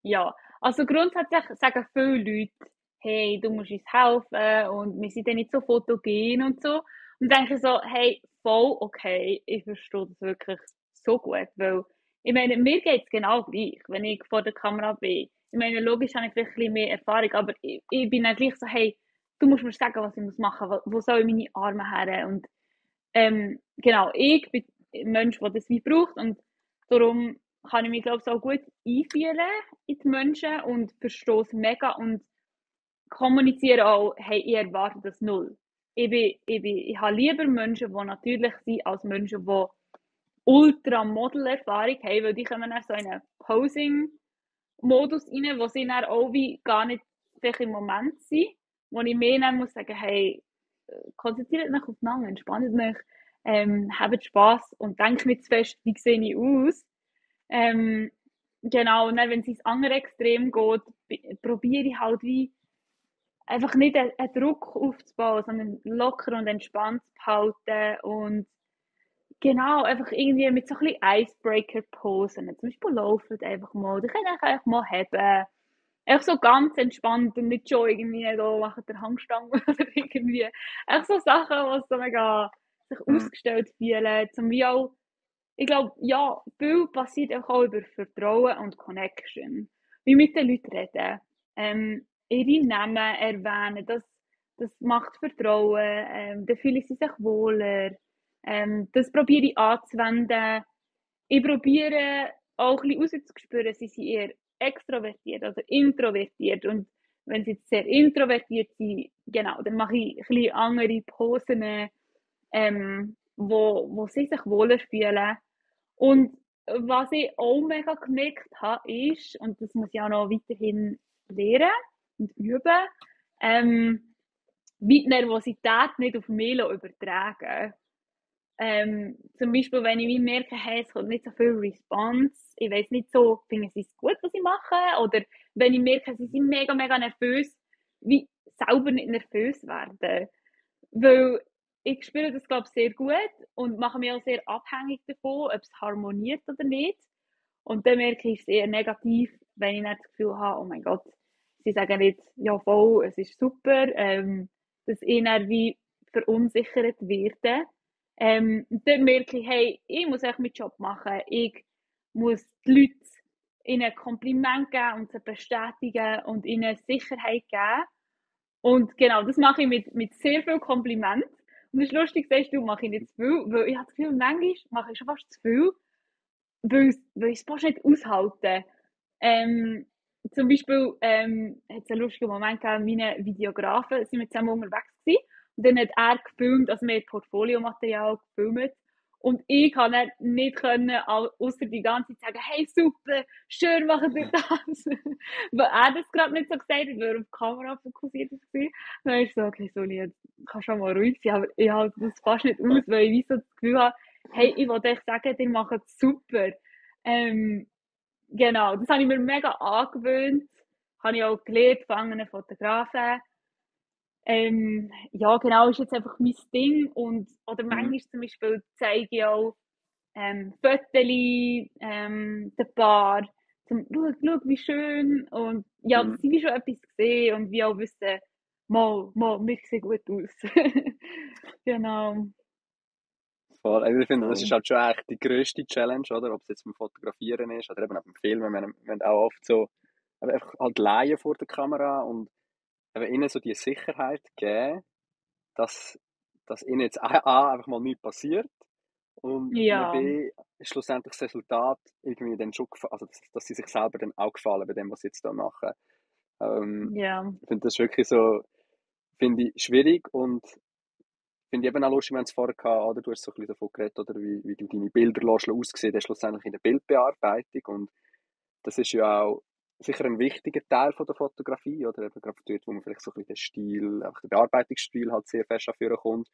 ja, also grundsätzlich sagen viele Leute: «Hey, du musst uns helfen und wir sind dann nicht so fotogen» und so. Und denke so: «Hey, voll okay, ich verstehe das wirklich so gut», weil ich meine, mir geht's genau gleich, wenn ich vor der Kamera bin. Ich meine, logisch habe ich vielleicht ein bisschen mehr Erfahrung, aber ich bin dann gleich so: «Hey, du musst mir sagen, was ich machen muss, wo sollen meine Arme her?» Und genau, ich bin ein Mensch, der das wie braucht und darum kann ich mich, glaube ich, auch gut einfühlen in die Menschen und verstehe es mega und kommuniziere auch, hey, ich erwarte das null. Ich habe lieber Menschen, die natürlich sind, als Menschen, die ultra Model-Erfahrung haben, weil die kommen dann so in einen Posing-Modus rein, wo sie dann auch wie gar nicht vielleicht im Moment sind, wo ich mehr dann muss sagen, hey, konzentriert euch aufeinander, entspannt euch, habt Spass und denkt nicht zu fest, wie sehe ich aus. Ähm, genau, und dann, wenn es ins andere Extrem geht, probiere ich halt wie einfach nicht einen Druck aufzubauen, sondern locker und entspannt zu behalten und genau, einfach irgendwie mit so ein bisschen Icebreaker-Posen. Zum Beispiel laufen einfach mal, die können einfach mal haben. Einfach so ganz entspannt und nicht schon irgendwie da machen der Handstange oder irgendwie. Einfach so Sachen, die so mega sich Mhm. ausgestellt fühlen. Zum wie auch, ich glaube, ja, viel passiert auch über Vertrauen und Connection. Wie mit den Leuten reden. Ihre Namen erwähnen, das macht Vertrauen, dann fühlen sie sich wohler. Das probiere ich anzuwenden. Ich probiere auch ein bisschen rauszuspüren, sind sie eher extrovertiert oder introvertiert. Und wenn sie jetzt sehr introvertiert sind, genau, dann mache ich ein bisschen andere Posen, wo sie sich wohler fühlen. Und was ich auch mega gemerkt habe, ist, und das muss ich auch noch weiterhin lernen und üben, wie die Nervosität nicht auf mich übertragen. Zum Beispiel, wenn ich wie merke, hey, es kommt nicht so viel Response, ich weiß nicht so, finden sie es gut, was ich mache, oder wenn ich merke, sie sind mega, mega nervös, wie selber nicht nervös werden. Weil ich spüre das, glaube ich, sehr gut und mache mich auch sehr abhängig davon, ob es harmoniert oder nicht. Und dann merke ich es eher negativ, wenn ich nicht das Gefühl habe, oh mein Gott, sie sagen jetzt, ja voll, es ist super, dass ich dann wie verunsichert werde. Und dann merke ich, hey, ich muss echt meinen Job machen. Ich muss die Leute ihnen ein Kompliment geben und sie bestätigen und ihnen Sicherheit geben. Und genau, das mache ich mit sehr viel Kompliment. Und das ist lustig, sagst du, mache ich nicht zu viel, weil ich habe das Gefühl, manchmal mache ich schon fast zu viel, weil ich es fast nicht aushalte. Zum Beispiel hat es einen lustigen Moment gegeben, meine Videografen sind wir zusammen unterwegs gewesen, und dann hat er gefilmt, also wir haben Portfoliomaterial gefilmt und ich kann dann nicht können, außer die ganze Zeit sagen, hey super, schön machen wir das, weil er das gerade nicht so gesagt hat, weil er auf die Kamera fokussiert war. Dann ist so, okay, Soli, jetzt kannst du schon mal ruhig sein, aber ich halte das fast nicht aus, weil ich wie so das Gefühl habe, hey, ich wollte euch sagen, ihr macht es super. Ähm, genau, das habe ich mir mega angewöhnt. Habe ich auch gelernt von anderen Fotografen. Ja, genau, ist jetzt einfach mein Ding. Und, oder Mhm. manchmal zum Beispiel zeige ich auch Fotos den Paar. Schau, wie schön. Und ja, dass Mhm. sie wie schon etwas gesehen und wie auch wissen, mal, wir sehen gut aus. Genau, Voll. Also ich finde, das ist so. halt schon echt die grösste Challenge, oder? Ob es jetzt beim Fotografieren ist oder eben auch beim Filmen. Wir haben auch oft so eben einfach halt Laien vor der Kamera und eben ihnen so die Sicherheit geben, dass, dass ihnen jetzt A, einfach mal nichts passiert und Ja, B, schlussendlich das Resultat irgendwie dann schon, also dass sie sich selber dann auch gefallen bei dem, was sie jetzt da machen. ja. Ich finde das wirklich so, finde ich schwierig und finde ich eben auch lustig, wir haben es vorher gehabt, oder? Du hast so ein bisschen davon geredet, oder? Wie du deine Bilder aussehen hast, schlussendlich in der Bildbearbeitung. Und das ist ja auch sicher ein wichtiger Teil von der Fotografie, oder eben gerade dort, wo man vielleicht so ein bisschen den Stil, einfach den Bearbeitungsstil halt sehr fest anführen kommt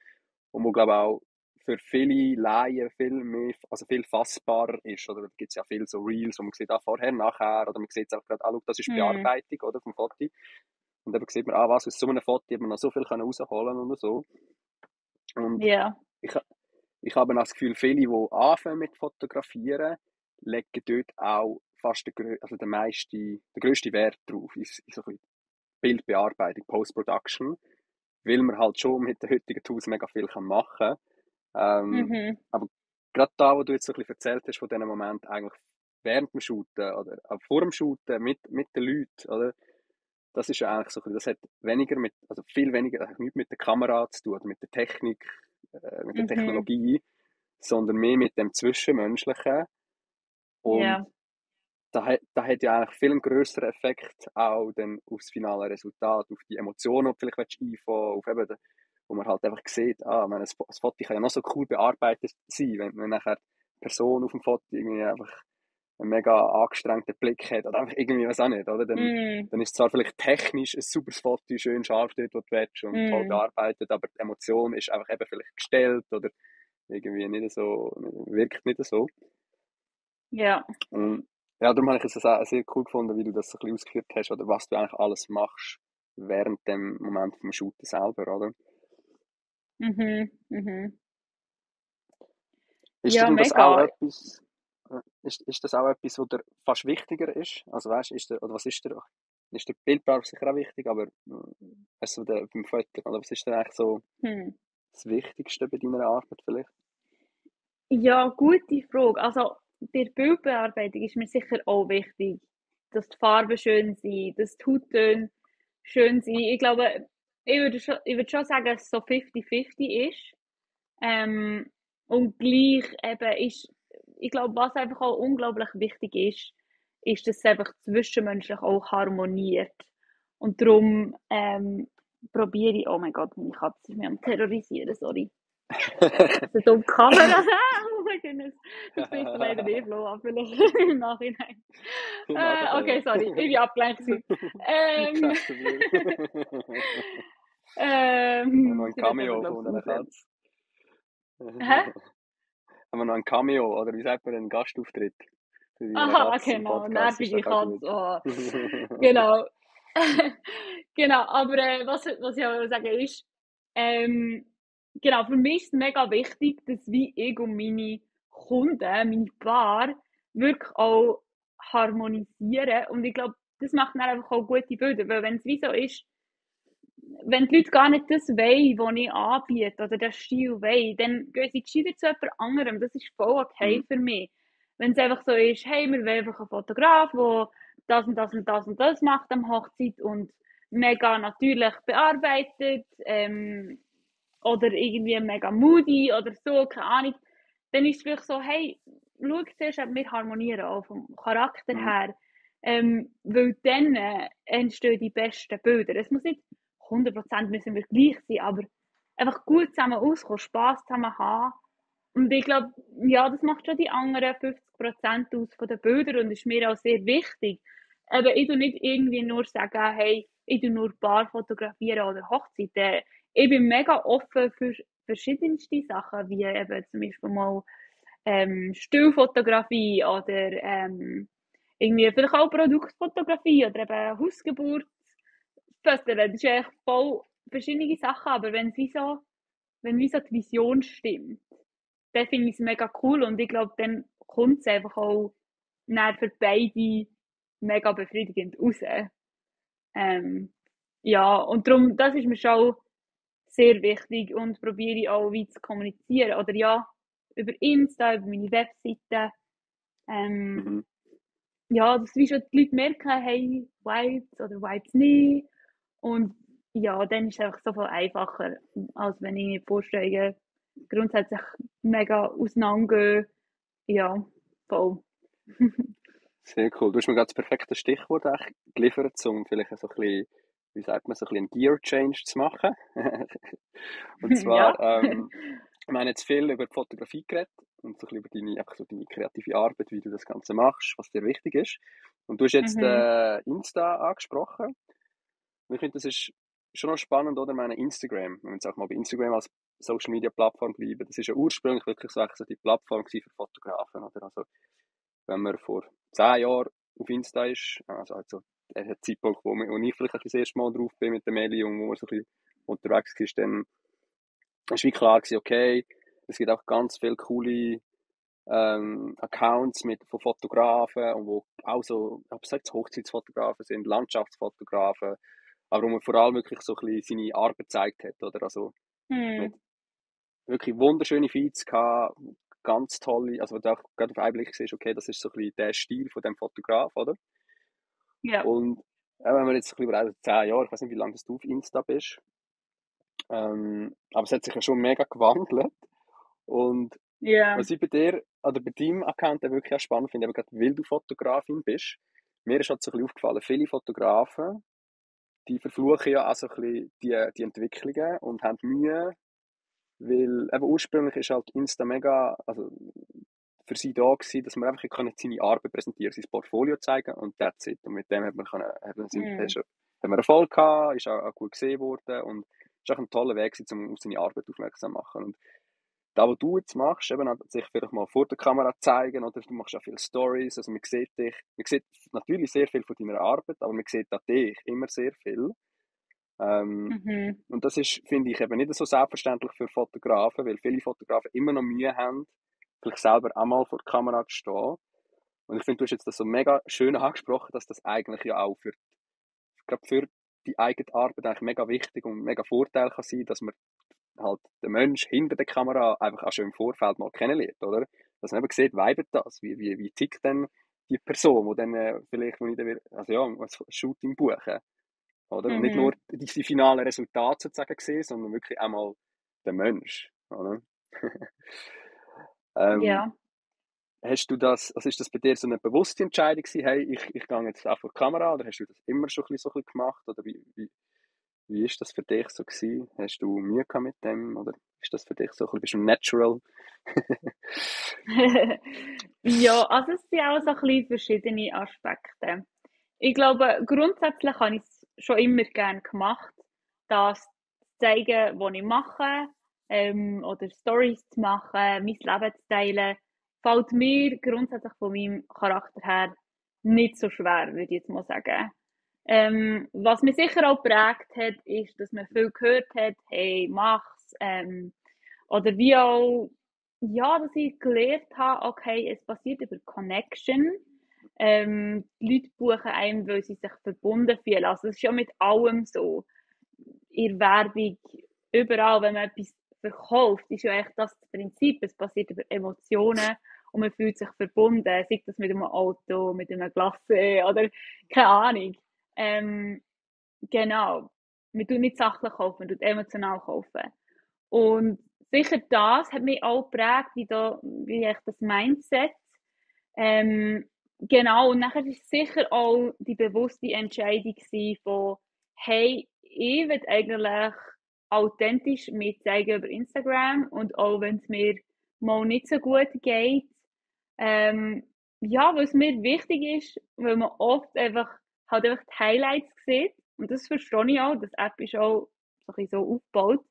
und wo, glaube ich, auch für viele Laien viel mehr, also viel fassbarer ist, oder da gibt es ja viel so Reels, wo man sieht, vorher, nachher, oder man sieht es einfach gerade, schau, das ist Hm. Bearbeitung, oder, vom Foto, und dann sieht man, was, aus so einem Foto hat man noch so viel rausholen oder so, und Ja. ich, ich habe das Gefühl, viele, die anfangen mit Fotografieren, legen dort auch fast also den grössten Wert drauf, in so ein bisschen Bildbearbeitung, Post-Production, weil man halt schon mit den heutigen Tools mega viel machen kann. Mhm. Aber gerade da, wo du jetzt so ein bisschen erzählt hast, von diesem Moment eigentlich während dem Shooten oder auch vor dem Shooten mit den Leuten, oder? Das ist ja eigentlich so ein bisschen, das hat weniger also viel weniger, eigentlich nichts mit der Kamera zu tun, oder mit der Technik, mit der Mhm. Technologie, sondern mehr mit dem Zwischenmenschlichen. Und Ja. da hat ja eigentlich viel einen grösseren Effekt auch dann aufs finale Resultat, auf die Emotionen, die du vielleicht einfangen willst, auf eben, wo man halt einfach sieht, meine, das Foto kann ja noch so cool bearbeitet sein, wenn nachher die Person auf dem Foto irgendwie einfach einen mega angestrengten Blick hat oder einfach irgendwie, was auch nicht, oder? Mhm. Dann ist zwar vielleicht technisch ein super Foto, schön scharf dort, wo du willst und toll Mhm. bearbeitet, aber die Emotion ist einfach eben vielleicht gestellt oder irgendwie nicht so, wirkt nicht so. Ja. Und ja, darum habe ich es auch sehr cool gefunden, wie du das so ein bisschen ausgeführt hast, oder was du eigentlich alles machst während dem Moment vom Shooten selber, oder? Mhm. Mhm. Ist dir Ja, denn das auch mega. etwas, ist das auch etwas, was dir fast wichtiger ist? Also weißt, oder was ist der Bildbearbeiter sicher auch wichtig, aber weißt du, beim Foto, oder was ist denn eigentlich so Hm. das Wichtigste bei deiner Arbeit vielleicht? Ja, gute Frage. Also, bei der Bildbearbeitung ist mir sicher auch wichtig, dass die Farben schön sind, dass die Hauttöne schön sind. Ich glaube, ich würde schon sagen, dass es so 50-50 ist. Ähm, und gleich eben ist, ich glaube, was einfach auch unglaublich wichtig ist, dass es einfach zwischenmenschlich auch harmoniert. Und darum probiere ich, oh mein Gott, meine Katze ist mich am Terrorisieren, sorry. So dumme Kamera. Oh mein Gott, das bist du leider nicht, Flo, aber vielleicht im Nachhinein. Nachher, Okay, ja. sorry, ich war abgelenkt. Ähm, Kein Problem. Haben wir noch ein sie wird aber, Cameo glaube von ich, einer raus. Katze? Hä? Haben wir noch ein Cameo, oder wie sagt man, einen Gastauftritt für deine Aha, Katze im genau, Podcast? Ist nervige doch auch gut. Katze. Oh. Genau. Genau, aber was ich auch sagen ist, ähm, genau, für mich ist es mega wichtig, dass wie ich und meine Kunden, meine Paar, wirklich auch harmonisieren. Und ich glaube, das macht dann einfach auch gute Bilder, weil wenn es wie so ist, wenn die Leute gar nicht das wollen, was ich anbiete, oder den Stil wollen, dann gehen sie gescheiter zu jemand anderem. Das ist voll okay Mhm. für mich. Wenn es einfach so ist, hey, wir wollen einfach einen Fotograf, der das und das und das und das macht am Hochzeit und mega natürlich bearbeitet, oder irgendwie mega moody oder so, keine Ahnung, dann ist es vielleicht so, hey, schau zuerst, ob wir harmonieren, auch vom Charakter Mhm. her, weil dann entstehen die besten Bilder. Es muss nicht 100% müssen wir gleich sein, aber einfach gut zusammen auskommen, Spass zusammen haben. Und ich glaube, ja, das macht schon die anderen 50% aus von den Bildern und ist mir auch sehr wichtig. Aber ich tue nicht irgendwie nur sagen, hey, ich tue nur Paar fotografieren oder Hochzeiten. Ich bin mega offen für verschiedenste Sachen, wie eben zum Beispiel mal Stillfotografie oder irgendwie vielleicht auch Produktfotografie oder eben Hausgeburt. Das ist echt voll verschiedene Sachen, aber wenn wie so die Vision stimmt, dann finde ich es mega cool und ich glaube, dann kommt es einfach auch für beide mega befriedigend raus. Ja, und darum, das ist mir schon sehr wichtig und probiere ich auch wie zu kommunizieren. Oder ja, über Insta, über meine Webseite. Ähm, Mhm. ja, dass wie schon die Leute merken, hey, Vibes oder Vibes nicht. Und ja, dann ist es einfach so viel einfacher, als wenn ich mir Vorstellungen grundsätzlich mega auseinandergehen. Ja, voll. Sehr cool. Du hast mir gerade das perfekte Stichwort eigentlich geliefert, um vielleicht so ein bisschen, wie sagt man, so ein bisschen einen Gear-Change zu machen. Und zwar, Ja. wir haben jetzt viel über die Fotografie geredet und so ein bisschen über einfach so deine kreative Arbeit, wie du das Ganze machst, was dir wichtig ist. Und du hast jetzt Mhm. Insta angesprochen. Und ich finde, das ist schon noch spannend, oder? Ich meine, Instagram, wenn wir jetzt auch mal bei Instagram als Social Media Plattform bleiben, das ist ja ursprünglich wirklich so die Plattform gewesen für Fotografen, oder? Also, wenn man vor 10 Jahren auf Insta ist, also der Zeitpunkt, wo ich vielleicht das erste Mal drauf bin mit der Meli und wo man so ein bisschen unterwegs ist, dann ist wie klar gewesen, okay, es gibt auch ganz viele coole Accounts von Fotografen und wo auch so, ob es jetzt Hochzeitsfotografen sind, Landschaftsfotografen, aber wo man vor allem wirklich so ein bisschen seine Arbeit gezeigt hat, oder? Also, man hat Mhm. wirklich wunderschöne Feeds gehabt, ganz tolle, also wo du auch gerade auf einen Blick siehst, okay, das ist so ein bisschen der Stil von dem Fotograf, oder? Ja. Und wenn man jetzt ein bisschen über 10 Jahre, ich weiß nicht, wie lange du auf Insta bist, aber es hat sich ja schon mega gewandelt. Und Ja. was ich bei dir oder bei deinem Account dann wirklich auch spannend finde, eben gerade weil du Fotografin bist, mir ist halt so ein bisschen aufgefallen, viele Fotografen, die verfluchen ja auch so ein bisschen die Entwicklungen und haben Mühe, weil eben ursprünglich ist halt Insta mega, also für sie da gewesen, dass man einfach seine Arbeit präsentieren, sein Portfolio zeigen und that's it. Und mit dem Mhm. hat man Erfolg gehabt, ist auch gut gesehen worden und ist auch ein toller Weg gewesen, um auf seine Arbeit aufmerksam zu machen. Und das, was du jetzt machst, eben sich vielleicht mal vor der Kamera zeigen, oder du machst auch viele Stories, also man sieht dich, man sieht natürlich sehr viel von deiner Arbeit, aber man sieht auch dich immer sehr viel. Ähm, Mhm. und das ist, finde ich, eben nicht so selbstverständlich für Fotografen, weil viele Fotografen immer noch Mühe haben, vielleicht selber auch mal vor der Kamera zu stehen. Und ich finde, du hast jetzt das so mega schön angesprochen, dass das eigentlich ja auch gerade für die eigene Arbeit eigentlich mega wichtig und mega Vorteil kann sein, dass man halt den Mensch hinter der Kamera einfach auch schon im Vorfeld mal kennenlernt, oder? Dass man eben sieht, weibet das, wie tickt denn die Person, die dann vielleicht, wo ich dann, also ja, ein Shooting buchen, oder? Und nicht nur Mhm. die finalen Resultate sozusagen sehen, sondern wirklich auch mal den Mensch, oder? ähm, Ja. hast du das, also ist das bei dir so eine bewusste Entscheidung gewesen, hey, ich gehe jetzt auch vor die Kamera, oder hast du das immer schon so ein bisschen gemacht, oder wie ist das für dich so gewesen? Hast du Mühe gehabt mit dem, oder ist das für dich so ein bisschen, bist du natural? Ja, also es sind auch so ein bisschen verschiedene Aspekte. Ich glaube, grundsätzlich habe ich es schon immer gerne gemacht, das zu zeigen, was ich mache, oder Stories zu machen, mein Leben zu teilen, fällt mir grundsätzlich von meinem Charakter her nicht so schwer, würde ich jetzt mal sagen. Was mich sicher auch geprägt hat, ist, dass man viel gehört hat, hey, mach's, oder wie auch, ja, dass ich gelernt habe, okay, es passiert über Connection. Die Leute buchen einem, weil sie sich verbunden fühlen. Also, das ist ja mit allem so. In der Werbung, überall, wenn man etwas verkauft, ist ja echt das Prinzip. Es passiert über Emotionen und man fühlt sich verbunden. Sei das mit einem Auto, mit einem Glacé oder keine Ahnung. Ähm, genau. Man tut nicht sachlich kaufen, man tut emotional kaufen. Und sicher das hat mich auch geprägt, wie ich das Mindset. Genau, und nachher war es sicher auch die bewusste Entscheidung von, hey, ich will eigentlich authentisch mich zeigen über Instagram und auch wenn es mir mal nicht so gut geht. Ähm, ja, weil es mir wichtig ist, weil man oft einfach die Highlights sieht. Und das verstehe ich auch. Das App ist auch so ein bisschen so aufgebaut.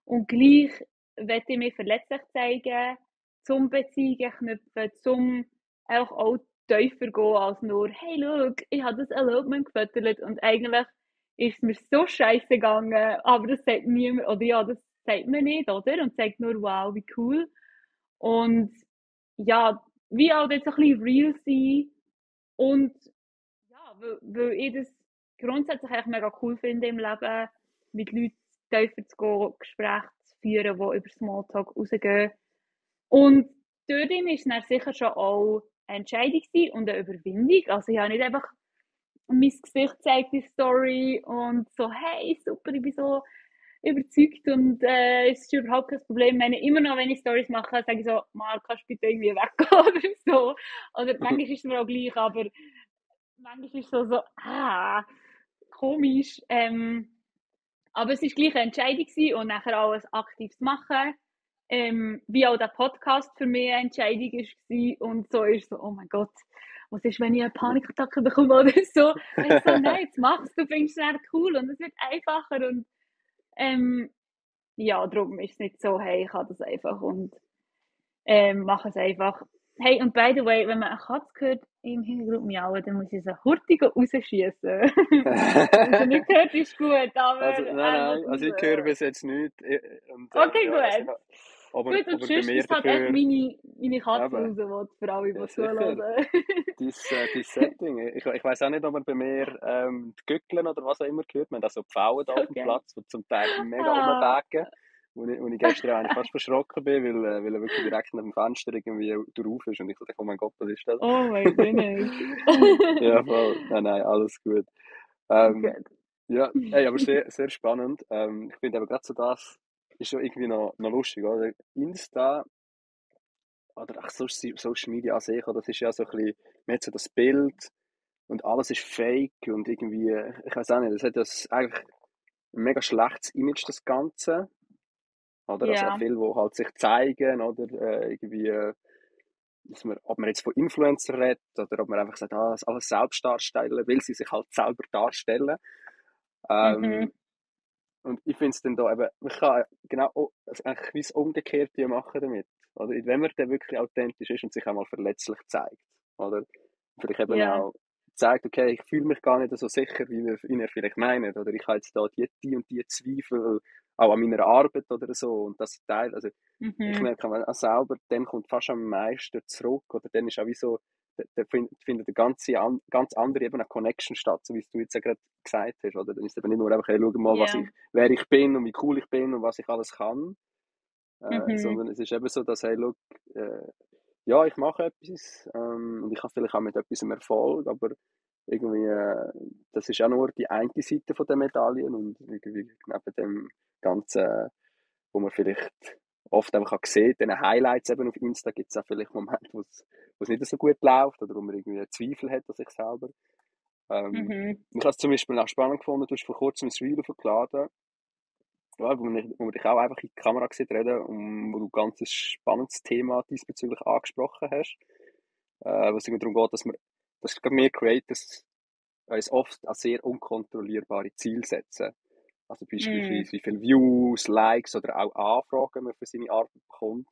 Und gleich möchte ich mich verletzlich zeigen, zum Beziehungen knüpfen, zum auch tiefer gehen als nur, hey, schau, ich habe das Elopement gefüttert und eigentlich ist es mir so scheiße gegangen, aber das sagt niemand, oder ja, das sagt man nicht, oder? Und sagt nur, wow, wie cool. Und ja, wie auch jetzt ein bisschen real sein und ja, weil ich das grundsätzlich eigentlich mega cool finde im Leben, mit Leuten tiefer zu gehen, Gespräche zu führen, die über Smalltalk rausgehen. Und durch ihn war es dann sicher schon auch eine Entscheidung und eine Überwindung. Also ich habe nicht einfach mein Gesicht gezeigt, die Story und so, hey, super, ich bin so überzeugt und es ist überhaupt kein Problem. Wenn ich immer noch, wenn ich Stories mache, sage ich so, mal, kannst du bitte irgendwie weggehen oder so. Oder manchmal ist es mir auch gleich, aber manchmal ist es komisch. Aber es war gleich eine Entscheidung gewesen und nachher auch ein aktives Machen. Wie auch der Podcast für mich eine Entscheidung war. Und so ist es so, oh mein Gott. was ist, wenn ich eine Panikattacke bekomme oder so. Ich so, nein, jetzt mach's, du findest es echt cool und es wird einfacher und ja, darum ist es nicht so, hey, ich habe das einfach und mache es einfach. Hey, und by the way, wenn man eine Katze hört im Hintergrund miauen, dann muss ich sie hurtig rausschießen. Wenn sie nicht hört, ist gut, aber Also, nein, will also ich raus. höre bis jetzt nichts. Und, Okay, ja, also, gut. aber Gut, und bei sonst mir ist halt echt dafür, meine Katze eben, raus, die für alle, ja die sicher, zuhören. dein Setting. Ich weiss auch nicht, ob man bei mir die Gückeln oder was auch immer gehört. Wir haben auch so Pfauen da auf dem Okay. Platz, die zum Teil mega Ah. rumwägen. Wo ich gestern eigentlich fast verschrocken bin, weil er wirklich direkt neben dem Fenster irgendwie drauf ist. Und ich dachte, oh mein Gott, was ist das? Oh mein Goodness. Ja, voll. Nein, alles gut. Ähm, Gut. ja, hey, aber sehr, sehr spannend. Ich finde aber gerade so das ist schon irgendwie noch lustig, oder? Insta oder auch Social Media an sich, oder? Das ist ja so ein bisschen, man hat so das Bild und alles ist fake und irgendwie, ich weiß auch nicht, das hat das eigentlich ein mega schlechtes Image, das Ganze. Oder? Also auch Ja. viele, die halt sich zeigen, oder? Irgendwie, dass man, ob man jetzt von Influencer redet, oder ob man einfach sagt, das alles selbst darstellen, weil sie sich halt selber darstellen. Ähm, Mhm. und ich finde es dann da eben, man kann genau also eigentlich wie das Umgekehrte machen damit. Oder? Wenn man dann wirklich authentisch ist und sich auch mal verletzlich zeigt. Oder? Vielleicht eben Ja. auch zeigt, okay, ich fühle mich gar nicht so sicher, wie ihr vielleicht meint. Oder ich habe jetzt da die und die Zweifel, auch an meiner Arbeit oder so. Und das Teil, also ich Mhm. merke auch selber, dann kommt fast am meisten zurück. Oder dann ist auch wie so, da findet eine ganz andere eben eine Connection statt, so wie es du jetzt ja gerade gesagt hast. Oder? Dann ist es eben nicht nur einfach, hey, schau mal, Ja. wer ich bin und wie cool ich bin und was ich alles kann. Mhm. Sondern es ist eben so, dass, hey, schau, ja, ich mache etwas und ich habe vielleicht auch mit etwas Erfolg, aber irgendwie, das ist auch nur die eine Seite von der Medaillen und irgendwie neben dem Ganzen, wo man vielleicht oft einfach auch sieht, den Highlights eben auf Insta gibt es auch vielleicht Momente, wo es nicht so gut läuft oder wo man irgendwie Zweifel hat an sich selber. Mhm. Ich habe es zum Beispiel auch spannend gefunden, du hast vor kurzem ein Reel hochgeladen, ja, wo man dich auch einfach in die Kamera sieht reden und wo du ein ganz spannendes Thema diesbezüglich angesprochen hast, wo es darum geht, dass gerade wir Creators uns oft an sehr unkontrollierbare Ziele setzen. Also Mhm. beispielsweise wie viele Views, Likes oder auch Anfragen man für seine Arbeit bekommt.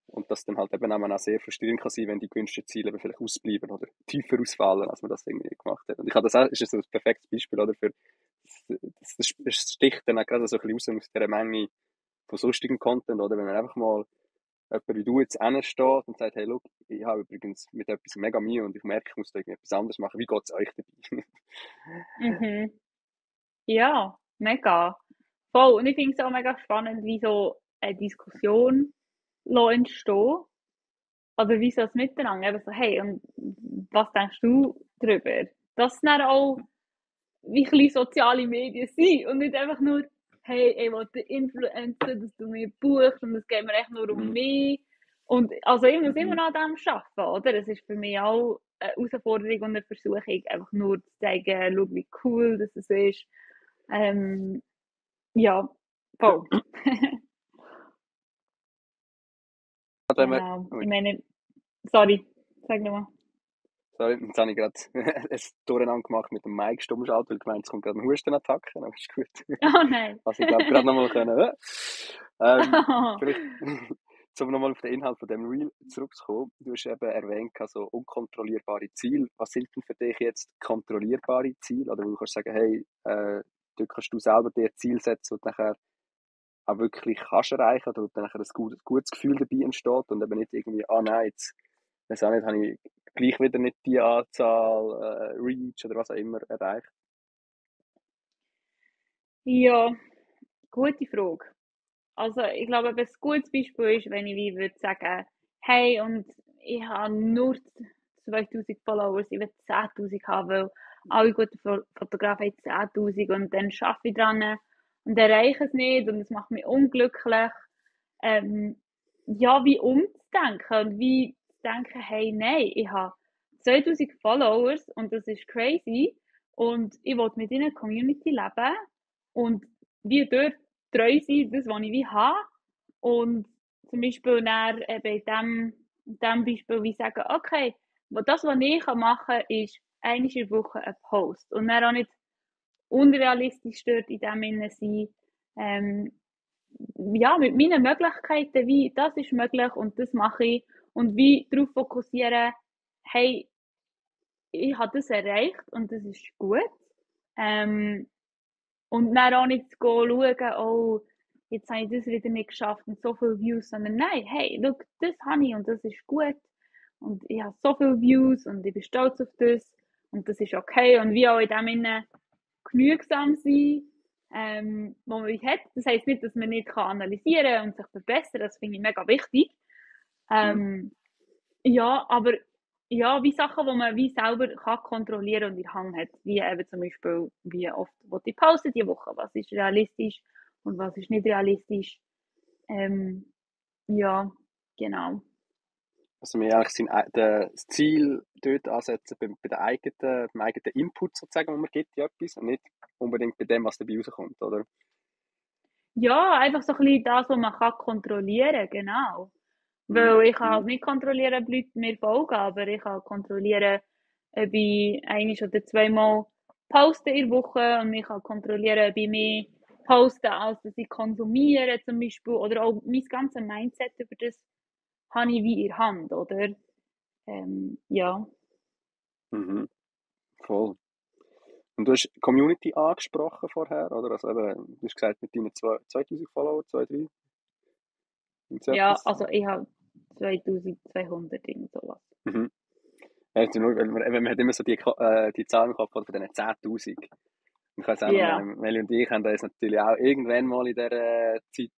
Und das dann halt eben auch sehr frustrierend kann sein, wenn die gewünschten Ziele eben vielleicht ausbleiben oder tiefer ausfallen, als man das irgendwie gemacht hat. Und ich habe das auch, ist so ein perfektes Beispiel, oder, für, das sticht dann auch gerade so ein bisschen raus aus dieser Menge von sonstigem Content, oder, wenn man einfach mal jemand wie du jetzt steht und sagt, hey, look, ich habe übrigens mit etwas mega Mühe und ich merke, ich muss da irgendwie etwas anderes machen. Wie geht es euch dabei? Mhm. Ja, mega. Voll. Und ich finde es auch mega spannend, wie so eine Diskussion entstehen. Also wie so das Miteinander. Eben so, hey, und was denkst du darüber? Dass es dann auch wie ein bisschen soziale Medien sind und nicht einfach nur, hey, ich will den Influencer, dass du mich buchst und es geht mir echt nur um Mhm. mich. Und also ich muss immer Mhm. noch an dem arbeiten, oder? Es ist für mich auch eine Herausforderung und eine Versuchung, einfach nur zu zeigen, schau, wie cool das ist. Ähm, ja, voll. Gerade wenn wir, Genau. Ich ui, meine, sorry, sag nochmal. sorry, jetzt habe ich gerade es Durcheinander gemacht mit dem Mic stumm schalten, weil ich gemeint, es kommt gerade eine Hustenattacke, aber ist gut. Oh nein. Also ich glaube, gerade nochmal können. Vielleicht, um nochmal auf den Inhalt von dem Reel zurückzukommen. Du hast eben erwähnt, so unkontrollierbare Ziele. Was sind denn für dich jetzt kontrollierbare Ziele? Oder wo du kannst sagen, hey, dort kannst du selber dir Ziel setzen und nachher auch wirklich kannst erreichen, oder dann nachher ein gutes Gefühl dabei entsteht und eben nicht irgendwie, nein, jetzt, weiß auch nicht, habe ich gleich wieder nicht die Anzahl Reach oder was auch immer erreicht. Ja, gute Frage. Also ich glaube, ein gutes Beispiel ist, wenn ich wie würde sagen, hey, und ich habe nur 2000 Followers, ich will 10.000 haben, weil alle guten Fotografen haben 10.000 und dann arbeite ich dran und erreiche es nicht und es macht mich unglücklich. Ähm, ja, wie umzudenken und wie zu denken, hey, nein, ich habe 2000 Followers und das ist crazy und ich will mit in einer Community leben und wie dort treu sein, das, was ich wie habe. Und zum Beispiel dann eben in dem Beispiel wie sagen, okay, das, was ich machen kann, ist einmal in der Woche ein Post. Und dann auch nicht unrealistisch dort in dem Sinne sein. Ja, mit meinen Möglichkeiten, wie das ist möglich und das mache ich. Und wie darauf fokussieren, hey, ich habe das erreicht und das ist gut. Ähm, und dann auch nicht zu schauen, oh, jetzt habe ich das wieder nicht geschafft und so viele Views, sondern nein, hey, schau, das habe ich und das ist gut. Und ich habe so viele Views und ich bin stolz auf das und das ist okay. Und wie auch in dem Sinne genügsam sein, wo man hat. Das heisst nicht, dass man nicht analysieren kann und sich verbessern. Das finde ich mega wichtig. Ja, aber ja, wie Sachen, die man wie selber kann kontrollieren und in der Hand hat. Wie eben zum Beispiel, wie oft will ich pausen diese Woche, was ist realistisch und was ist nicht realistisch. Ja, genau. Also wir eigentlich das Ziel dort ansetzen beim eigenen Input sozusagen, den man gibt in etwas und nicht unbedingt bei dem, was dabei rauskommt, oder? Ja, einfach so ein bisschen das, was man kann kontrollieren, genau. Weil ich kann halt nicht kontrollieren, ob Leute mir folgen, aber ich kann kontrollieren, ob ich ein oder zweimal poste in der Woche und ich kann kontrollieren, ob ich mehr poste, als dass ich konsumiere zum Beispiel. Oder auch mein ganzes Mindset über das habe ich wie in der Hand, oder? Ja. Mhm. Voll. Und du hast Community angesprochen vorher, oder? Also eben, du hast gesagt, mit deinen 2000 Follower, 2, 3, so Ja, etwas. also ich habe 2200 irgend sowas. Mhm. Ja, man hat immer so die Zahlen im Kopf von diesen 10.000. Ich weiß auch noch, Ja. Meli und ich haben uns natürlich auch irgendwann mal in dieser Zeit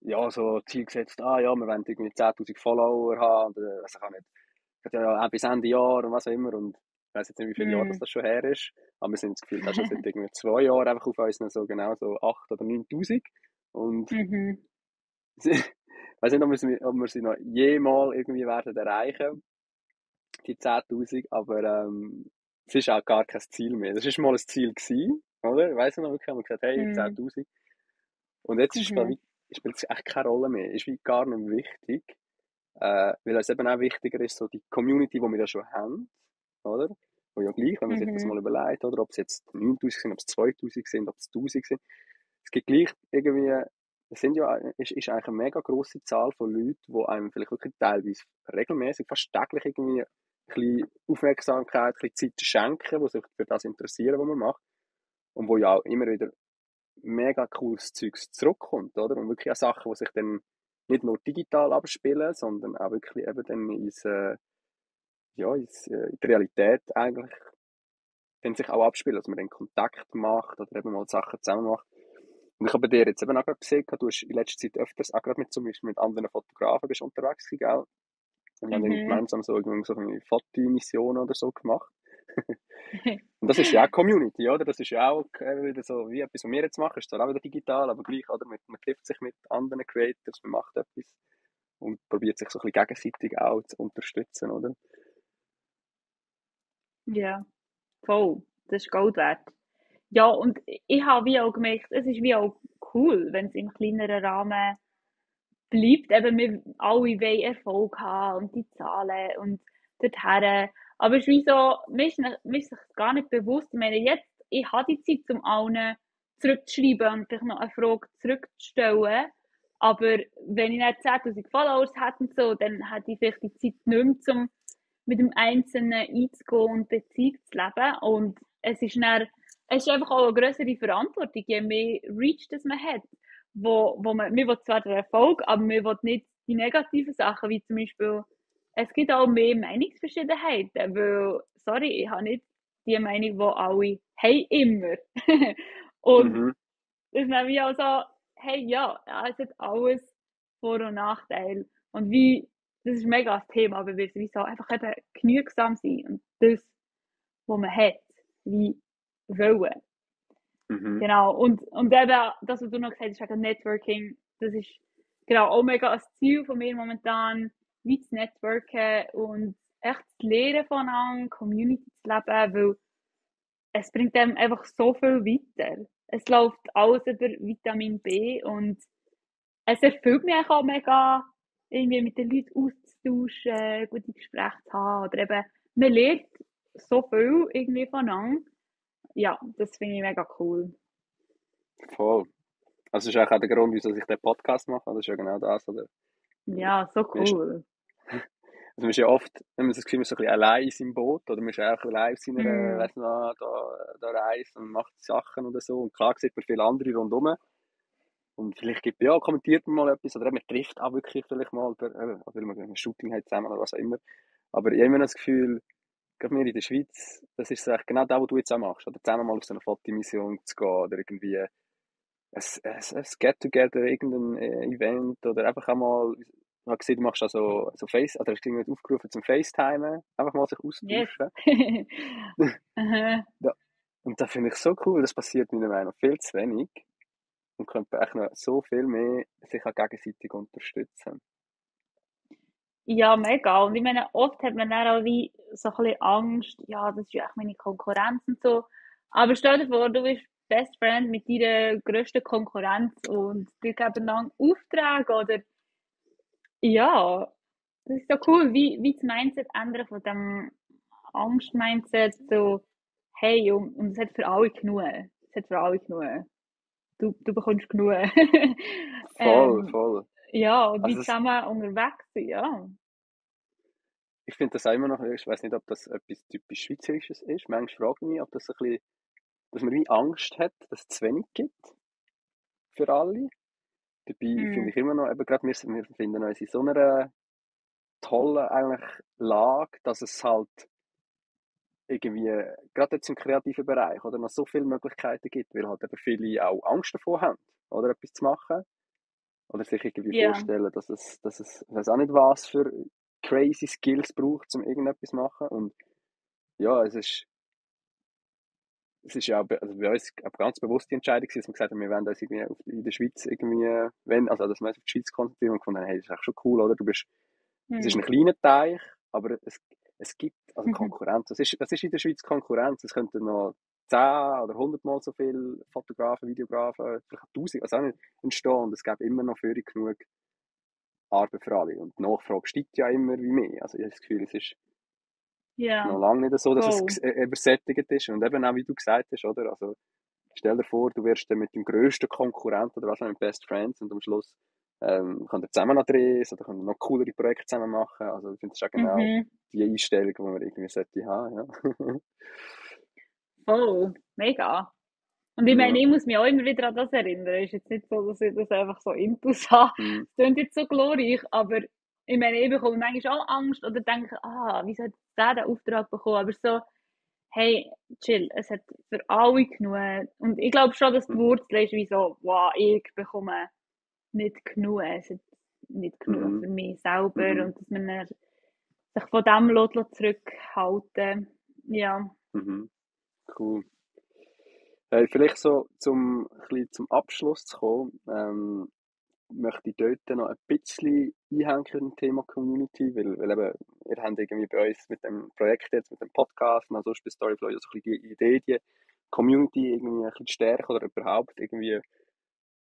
ja, so Ziel gesetzt, ja, wir wollen irgendwie 10.000 Follower haben, und, also ich kann nicht, ja, auch bis Ende Jahr und was auch immer, und ich weiß jetzt nicht, wie viele Jahre das schon her ist, aber wir sind das Gefühl, das ist schon seit irgendwie 2 Jahren einfach auf unseren so genau so 8.000 oder 9.000 und Mhm. ich weiß nicht, ob wir sie noch jemals irgendwie werden erreichen, die 10.000, aber es ist auch gar kein Ziel mehr. Das war mal ein Ziel gewesen, oder? Ich weiss noch, wirklich haben wir gesagt, hey, Mhm. 10.000. Und jetzt Mhm. spielt es echt keine Rolle mehr. Ist wie gar nicht mehr wichtig. Weil es eben auch wichtiger ist, so die Community, die wir ja schon haben, oder? Wo ja gleich, wenn man sich das Mhm. mal überlegt, oder? Ob es jetzt 9.000 sind, ob es 2.000 sind, ob es 1.000 sind. Es gibt gleich irgendwie, es sind ja, ist eigentlich eine mega grosse Zahl von Leuten, die einem vielleicht wirklich teilweise regelmäßig, fast täglich irgendwie ein bisschen Aufmerksamkeit, ein bisschen Zeit schenken, die sich für das interessieren, was man macht. Und wo ja auch immer wieder mega cooles Zeugs zurückkommt, oder? Und wirklich auch Sachen, die sich dann nicht nur digital abspielen, sondern auch wirklich eben dann in die Realität eigentlich dann sich auch abspielen, dass man dann Kontakt macht oder eben mal Sachen zusammen macht. Und ich habe bei dir jetzt eben auch gerade gesehen, du hast in letzter Zeit öfters, auch gerade mit, zum Beispiel mit anderen Fotografen bist unterwegs gewesen, gell? Und wir haben dann Mhm. gemeinsam so eine Fotomission oder so gemacht. Und das ist ja auch Community, oder? Das ist ja auch wieder so, wie etwas, was wir jetzt machen, ist zwar auch wieder digital, aber gleich, oder? Man trifft sich mit anderen Creators, man macht etwas und probiert sich so ein bisschen gegenseitig auch zu unterstützen, oder? Ja, voll. Das ist Gold wert. Ja, und ich habe wie auch gemerkt, es ist wie auch cool, wenn es im kleineren Rahmen bleibt. Eben, wir alle wollen Erfolg haben und die Zahlen und dorthin. Aber es ist wie so, mir ist sich gar nicht bewusst. Ich meine, jetzt, ich habe die Zeit, um allen zurückzuschreiben und vielleicht noch eine Frage zurückzustellen. Aber wenn ich nicht 10.000 Followers hätte und so, dann hätte ich vielleicht die Zeit nicht mehr, um mit dem Einzelnen einzugehen und Beziehung zu leben. Und es ist einfach auch eine größere Verantwortung, je mehr Reach das man hat. Man will zwar den Erfolg, aber man will nicht die negativen Sachen, wie zum Beispiel, es gibt auch mehr Meinungsverschiedenheiten, weil, sorry, ich habe nicht die Meinung, die alle haben, immer. Und Mhm, das ist dann wie auch so, hey, ja, es hat alles Vor- und Nachteile. Und wie, das ist mega das Thema, aber wir wie so einfach eben genügsam sein und das, was man hat, wie wollen. mhm, Genau. Und eben, das, was du noch gesagt hast, wegen Networking, das ist genau auch mega ein Ziel von mir momentan, wie zu networken und echt zu lernen voneinander, Community zu leben, weil es bringt einem einfach so viel weiter. Es läuft alles über Vitamin B und es erfüllt mich auch mega, irgendwie mit den Leuten austauschen, gute Gespräche zu haben. Oder eben, man lernt so viel irgendwie voneinander. Ja, das finde ich mega cool. Voll. Also, das ist eigentlich auch der Grund, wieso ich den Podcast mache. Das ist ja genau das, oder? Ja, so Man ist, cool. also man ist ja oft, wenn man das Gefühl, man ist so ein bisschen allein in seinem Boot, oder man ist auch allein auf seiner, Mm, weiss nicht, da Reise und macht Sachen oder so. Und klar sieht man viele andere rundherum. Und vielleicht gibt, ja, kommentiert man mal etwas, oder man trifft auch wirklich vielleicht mal, oder weil man ein Shooting hat zusammen oder was auch immer. Aber ich habe immer das Gefühl, gerade wir in der Schweiz, das ist so echt genau das, was du jetzt auch machst. Oder zusammen mal auf so eine Fotomission zu gehen, oder irgendwie ein Get-Together, irgendein Event, oder einfach auch mal, ich habe gesehen, du machst also so Face, oder hast du irgendwie aufgerufen zum FaceTimen, einfach mal sich yes. austauschen. Aha. Ja. Und das finde ich so cool, das passiert meiner Meinung nach viel zu wenig. Und könnte echt noch so viel mehr sich auch gegenseitig unterstützen. Ja, mega. Und ich meine, oft hat man dann auch wie so ein bisschen Angst, ja, das ist ja echt meine Konkurrenz und so. Aber stell dir vor, du bist Best Friend mit deiner grössten Konkurrenz und die geben dann Aufträge oder ja, das ist so cool, wie das Mindset ändern von dem Angst-Mindset so, hey, und es hat für alle genug. Es hat für alle genug. Du bekommst genug. Voll, ähm, voll. ja, und wie Also zusammen unterwegs sind, ja. ich finde das auch immer noch, ich weiß nicht, ob das etwas typisch Schweizerisches ist. Manchmal frage ich mich, ob das ein bisschen, dass man wie Angst hat, dass es zu wenig gibt für alle. Dabei finde Hm. ich immer noch, eben gerade wir befinden uns in so einer tollen eigentlich Lage, dass es halt irgendwie, gerade jetzt im kreativen Bereich, oder noch so viele Möglichkeiten gibt, weil halt eben viele auch Angst davor haben, oder etwas zu machen. Oder sich irgendwie Ja. vorstellen, dass es, ich weiß auch nicht was für crazy Skills braucht, um irgendetwas zu machen. Und ja, es ist ja auch also bei uns eine ganz bewusste Entscheidung gewesen, dass wir gesagt haben, wir wollen uns irgendwie in der Schweiz irgendwie, also dass wir uns auf die Schweiz konzentrieren und gefunden haben, hey, das ist eigentlich schon cool, oder? Es ist Hm. ein kleiner Teich, aber es gibt, also Konkurrenz. Was ist in der Schweiz Konkurrenz? Es könnten noch 10 oder 100 Mal so viele Fotografen, Videografen, vielleicht auch 1000, also auch nicht entstehen. Und es gäbe immer noch für genug Arbeit für alle. Und die Nachfrage steigt ja immer wie mehr. Also ich habe das Gefühl, es ist Ja, noch lange nicht so, dass es voll. übersättigt ist. Und eben auch, wie du gesagt hast, oder? Also stell dir vor, du wärst dann mit dem grössten Konkurrenten oder was auch mit Best Friends und am Schluss könnt ihr zusammen noch drehen oder könnt ihr noch coolere Projekte zusammen machen. Also ich finde, das ist auch genau Mhm. die Einstellung, die man irgendwie sollte haben, ja. Voll. Mega. Und ich meine, Ja. ich muss mich auch immer wieder an das erinnern. Es ist jetzt nicht so, dass ich das einfach so intus habe. Mhm. Es klingt jetzt so glorreich, aber ich meine, ich bekomme manchmal auch Angst oder denke, wieso hat der den Auftrag bekommen? Aber so, hey, chill, es hat für alle genug. Und ich glaube schon, dass die Mhm. Wurzel ist wie so, wow, ich bekomme nicht genug. Es hat nicht genug Mhm. für mich selber Mhm. und dass man dann sich von dem zurückhalten. Ja. Mhm. Cool. Hey, vielleicht so, ein bisschen zum Abschluss zu kommen, möchte ich dort noch ein bisschen einhängen im Thema Community, weil eben, ihr habt irgendwie bei uns mit dem Projekt jetzt, mit dem Podcast, und auch sonst bei Storyflow ja so ein bisschen die Idee, die Community irgendwie ein bisschen stärker oder überhaupt irgendwie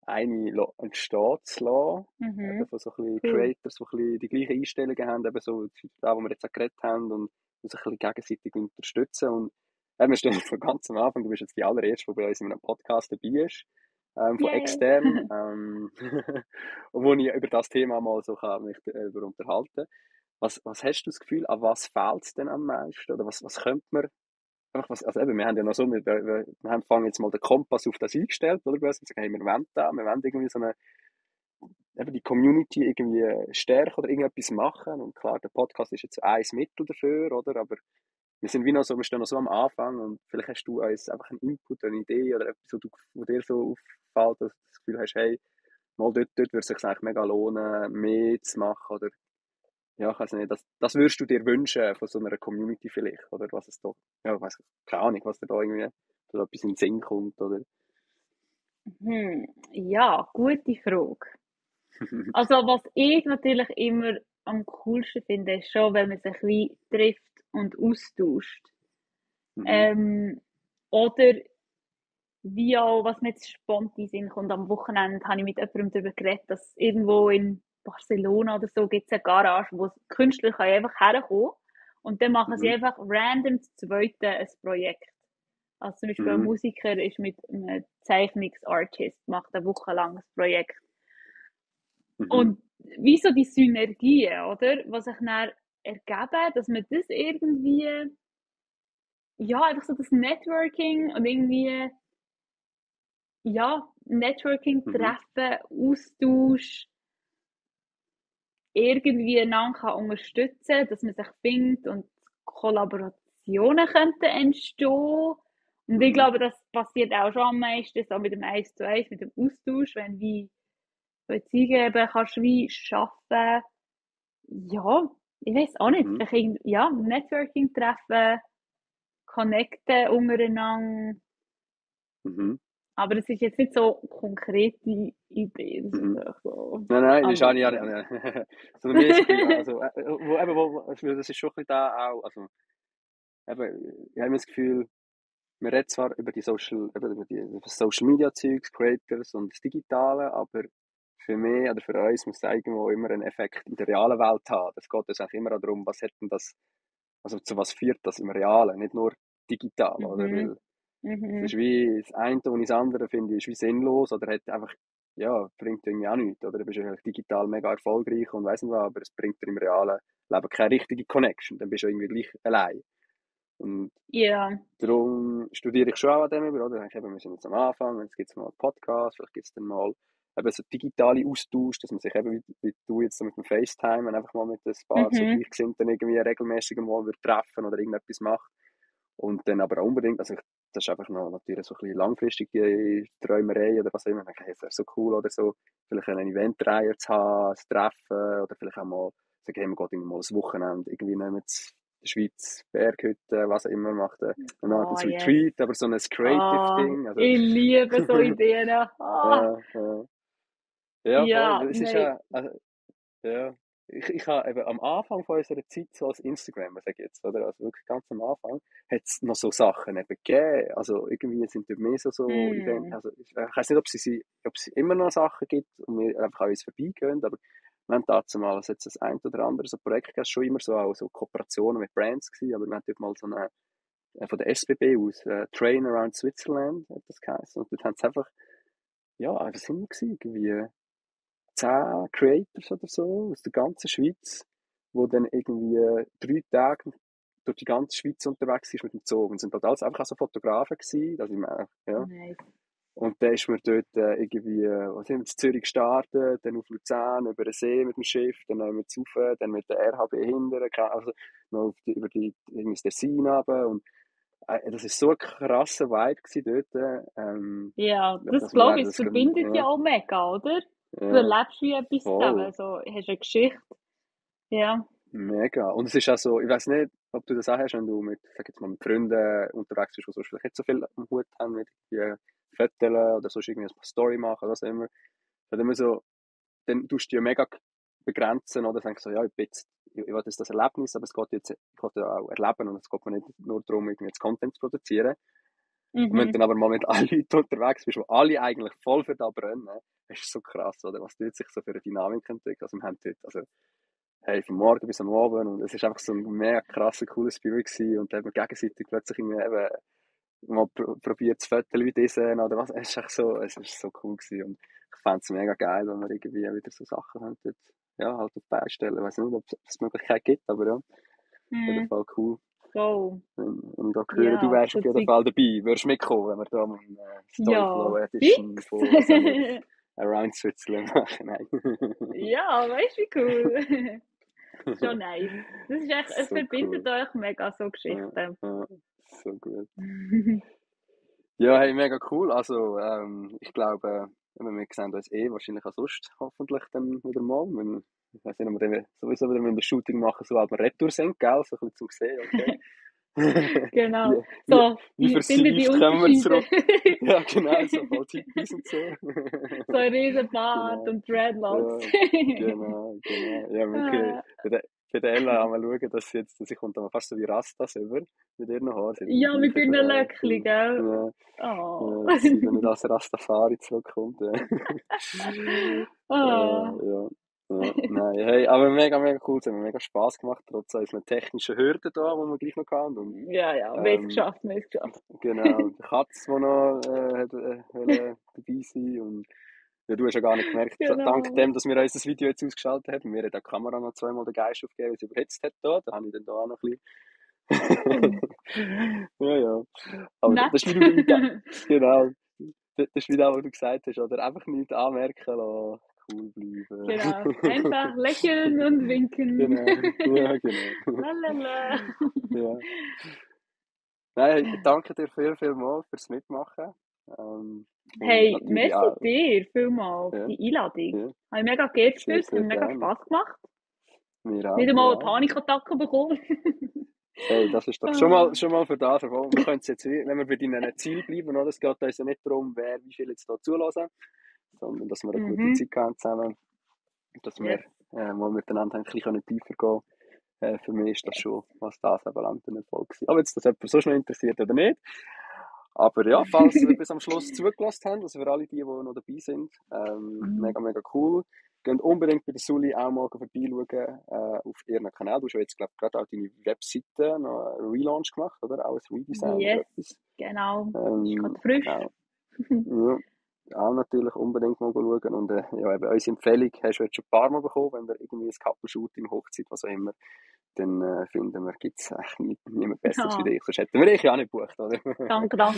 eine entstehen zu lassen. Eben Mhm. von so ein bisschen Cool. Creators, die ein bisschen die gleichen Einstellungen haben, eben so da, wo wir jetzt auch geredet haben und sich ein bisschen gegenseitig unterstützen. Und wir stehen von ganz am Anfang, du bist jetzt die allererste, die bei uns in einem Podcast dabei ist, von Yay! extern, und wo ich über das Thema mal so kann mich darüber unterhalten. Was hast du das Gefühl, an was fehlt es denn am meisten? Oder was könnte man einfach also eben, wir haben ja noch so, wir haben fangen jetzt mal den Kompass auf das eingestellt, oder? Wir sagen, hey, wir wollen irgendwie so eine, eben die Community irgendwie stärken oder irgendetwas machen. Und klar, der Podcast ist jetzt ein Mittel dafür, oder? Aber wir sind wie noch so, wir stehen noch so am Anfang und vielleicht hast du uns einfach einen Input, eine Idee oder etwas, wo dir so auffällt, dass du das Gefühl hast, hey, mal dort würde es sich eigentlich mega lohnen, mehr zu machen oder ja, ich weiß nicht, das würdest du dir wünschen von so einer Community vielleicht, oder was es da, ja, ich weiss, keine Ahnung, was dir da irgendwie so etwas in den Sinn kommt, oder? Ja, gute Frage. Also, was ich natürlich immer am coolsten finde, ist schon, wenn man sich wie trifft und austauscht. Mhm. Ähm, oder wie auch, was mir jetzt spontan in den Sinn kommt, am Wochenende habe ich mit jemandem darüber geredet, dass irgendwo in Barcelona oder so gibt es eine Garage, wo Künstler können einfach herkommen und dann machen sie Mhm. einfach random zu zweiten ein Projekt. Also zum Beispiel ein Mhm. Musiker ist mit einem Zeichnungsartist, macht ein wochenlanges Projekt. Mhm. Und wie so die Synergien, oder? Was sich dann ergeben, dass man das irgendwie, ja, einfach so das Networking und irgendwie, ja, Networking, Mhm. Treffen, Austausch, irgendwie einander kann unterstützen, dass man sich findet und Kollaborationen könnten entstehen. Und ich Mhm. glaube, das passiert auch schon am meisten so mit dem 1 zu 1, mit dem Austausch, wenn du Beziehungen eben kannst wie schaffen. Ja, ich weiß auch nicht. Mhm. Vielleicht ja, Networking treffen, connecten untereinander. Mhm. Aber das ist jetzt nicht so konkrete Idee. Das ist Mhm. einfach so Nein, das ist auch am nicht, sondern mir ist das Gefühl, also, das ist schon ein bisschen da auch, also, eben, ich habe das Gefühl, man redet zwar über über das Social Media Zeugs, Creators und das Digitale, aber für mich oder für uns muss es irgendwo immer einen Effekt in der realen Welt haben. Es geht uns eigentlich immer darum, was hat denn das, also zu was führt das im Realen, nicht nur digital, oder? Mhm. Weil es Mhm. ist wie das eine und das andere, finde ich, ist wie sinnlos oder hat einfach, ja, bringt irgendwie auch nichts. Oder du bist eigentlich digital mega erfolgreich und weiss nicht was, aber es bringt dir im realen Leben keine richtige Connection. Dann bist du irgendwie gleich allein. Und Ja. darum studiere ich schon auch an dem über, oder? Ich eben, wir sind jetzt am Anfang, jetzt gibt es mal einen Podcast, vielleicht gibt es dann mal eben so digitale Austausch, dass man sich eben, wie du jetzt so mit dem FaceTime einfach mal mit ein paar so Mhm. Gleichgesinnten irgendwie regelmäßig mal wird treffen oder irgendetwas macht. Und dann aber auch unbedingt, also das ist einfach noch natürlich so ein bisschen langfristige Träumerei oder was auch immer. Ich denke, hey, es wäre so cool oder so, vielleicht einen Eventreihe zu haben, ein Treffen oder vielleicht auch mal sagen, hey, man geht irgendwie mal ein Wochenende irgendwie nehmen in der Schweiz, Berghütte, was auch immer, macht eine Art Oh, yes. Retreat, aber so ein creative Oh, Ding. Also, ich liebe so Ideen. Ah, ja, ja. Ja, voll. ja, Weil es ist nein. ja, also, ja. Ich habe eben am Anfang von unserer Zeit, so als Instagram, sage ich jetzt, oder? Also wirklich ganz am Anfang, hat es noch so Sachen eben gegeben. Also irgendwie sind dort mehr so Events, Hm. also ich weiß nicht, ob es immer noch Sachen gibt und wir einfach an uns vorbeigehen, aber wir haben dazu mal, also jetzt das ein oder andere so Projekt gegeben, schon immer so auch so Kooperationen mit Brands gewesen, aber wir haben dort mal so eine, von der SBB aus, Train Around Switzerland, hat das geheißen. Und dort haben sie einfach, ja, was sind wir gewesen? Irgendwie 10 Creators oder so aus der ganzen Schweiz, die dann irgendwie 3 Tage durch die ganze Schweiz unterwegs sind mit dem Zug. Und sind dort alles einfach auch so Fotografen gewesen. Also, ja. Nice. Und dann ist man dort irgendwie, was sind wir, in Zürich gestartet, dann auf Luzern, über den See mit dem Schiff, dann nehmen wir zu rauf, dann mit der RHB hinterher, also noch über irgendwie das Tessin runter. Und das war so ein krasser Vibe gewesen dort, Ja, das dass wir glaube dann ich, es das, verbindet ja ja, auch mega, oder? Du ja, erlebst wie etwas zusammen. voll. So, hast eine Geschichte. Ja. Mega. Und es ist auch so, ich weiß nicht, ob du das auch hast, wenn du mit, sag jetzt mal, mit Freunden unterwegs bist, die sonst vielleicht nicht so viel am Hut haben mit Fotos oder sonst irgendwie eine Story machen oder was auch immer. Dann immer so, dann tust du dich ja mega begrenzen oder denkst so, ja, ich will jetzt das Erlebnis, aber es geht jetzt, ich will ja auch erleben und es geht mir nicht nur darum, irgendwie jetzt Content zu produzieren. Und wenn du Mhm. dann aber mal mit allen Leuten unterwegs bist, wo alle eigentlich voll für da brennen, das ist so krass, oder? Was tut sich so für eine Dynamik entwickelt. Also wir haben dort, also hey, vom Morgen bis am Abend und es ist einfach so ein mega krasser, cooler Spirit gewesen und da hat man gegenseitig plötzlich irgendwie eben mal probiert zu fotografieren wie diese oder was, es ist so cool gewesen und ich fände es mega geil, wenn wir irgendwie wieder so Sachen haben dort, ja, halt auf die Beine stellen, ich weiß nicht, ob es Möglichkeit gibt, aber ja, auf jeden Mhm. Fall cool. So. Wenn ich da höre, du Ja, wärst so auf jeden Zeug. Fall dabei, würdest mitkommen, wenn wir da mal eine Ja, Storyflow Edition fix. von, was haben wir, Around Switzerland machen, nein. Ja, weißt du, wie cool. Schon nice. Das ist echt, es So verbindet cool. euch mega so Ja, Geschichten. ja, so gut. Ja, hey, mega cool. Also, ich glaube, wir sehen uns wahrscheinlich auch sonst hoffentlich dann wieder mal. Ich weiß nicht, ob wir dann sowieso wieder ein Shooting machen, sobald wir retour sind, gell? So ein bisschen zum Sehen, okay. Genau. Wie, wie, So, wie findet die versieft kommen wir Unterschiede. zurück? Ja, genau, so voll Hippies und so. So ein Riesenbart Genau. und Dreadlocks. Ja, genau. Ja, wirklich. Ah, Bei der Ella haben wir schauen, dass sie kommt aber fast so wie Rastas über mit ihren Haaren. Sie hat ja, irgendwie mit gleiche ihren Löckchen, so, gell? ja, Oh. ja, dass sie dann nicht als Rastafari zurückkommt. Ja. Ah. Ja. Ja. Nein, hey, aber mega, mega cool. Es hat mir mega Spass gemacht, trotz unseren technischen Hürden da, die wir gleich noch hatten. Und, Ja, wir haben es ähm, geschafft, wir haben es geschafft. genau, die Katze, die noch wollte dabei sein. Und ja, du hast ja gar nicht gemerkt, dank Genau. dem, dass wir unser Video jetzt ausgeschaltet haben, mir hat die Kamera noch zweimal den Geist aufgegeben, weil sie überhitzt hat da. Da habe ich dann da auch noch ein bisschen. Ja, ja. Aber das ist Nett. wieder, genau, das ist wieder, was du gesagt hast, oder einfach nichts anmerken lassen, cool bleiben. Genau. Einfach lächeln und winken. Genau, ja, genau. Lalala. Ja. Nein, ich danke dir viel, viel mal fürs Mitmachen. Und Hey, natürlich merci auch, dir vielmals für ja, die Einladung. ja, Habe ich mega gerne sehr, gespürt, hat sehr mir mega gerne. Spass gemacht. Mir auch, Nicht mir einmal eine auch. Panikattacke bekommen. Hey, das ist doch schon mal für das. Wir können es jetzt, wenn wir bei deinem Ziel bleiben, oder? Es geht uns ja nicht darum, wer wie viel jetzt hier zulassen, sondern dass wir eine gute Zeit haben zusammen, dass wir Yes. mal miteinander ein bisschen tiefer gehen können. Für mich ist das schon, was das anbelangt, ein Erfolg gewesen. Aber jetzt, dass jemand so schnell interessiert oder nicht. Aber ja, falls ihr bis am Schluss zugelassen habt, also für alle die noch dabei sind, mega, mega cool. Geht unbedingt bei der Sully auch mal vorbeischauen auf ihren Kanal. Du hast ja jetzt, glaube ich, gerade auch deine Webseite noch einen Relaunch gemacht, oder? Auch ein Redesign oder Yes, etwas. genau. Ist gerade frisch. Genau. Ja, auch natürlich unbedingt mal schauen. Und ja, eben unsere Empfehlung hast du jetzt schon ein paar Mal bekommen, wenn wir irgendwie ein Couple-Shooting, Hochzeit, was auch immer, dann finden wir, gibt es eigentlich niemand Besseres wie Ja. dich. Sonst hätten wir dich ja auch nicht gebucht, oder? Danke Ja,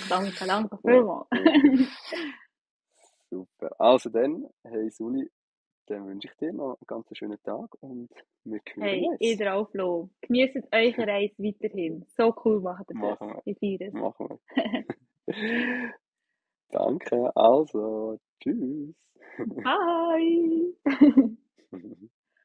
vielmals. ja. Super. Also dann, hey Suli, dann wünsche ich dir noch einen ganz schönen Tag und wir hören Hey, uns. ihr auch, Flo. Genießt eure Reise weiterhin. So cool macht ihr das. Machen Ich feiere es. wir. Machen wir. Danke, also, tschüss. Bye!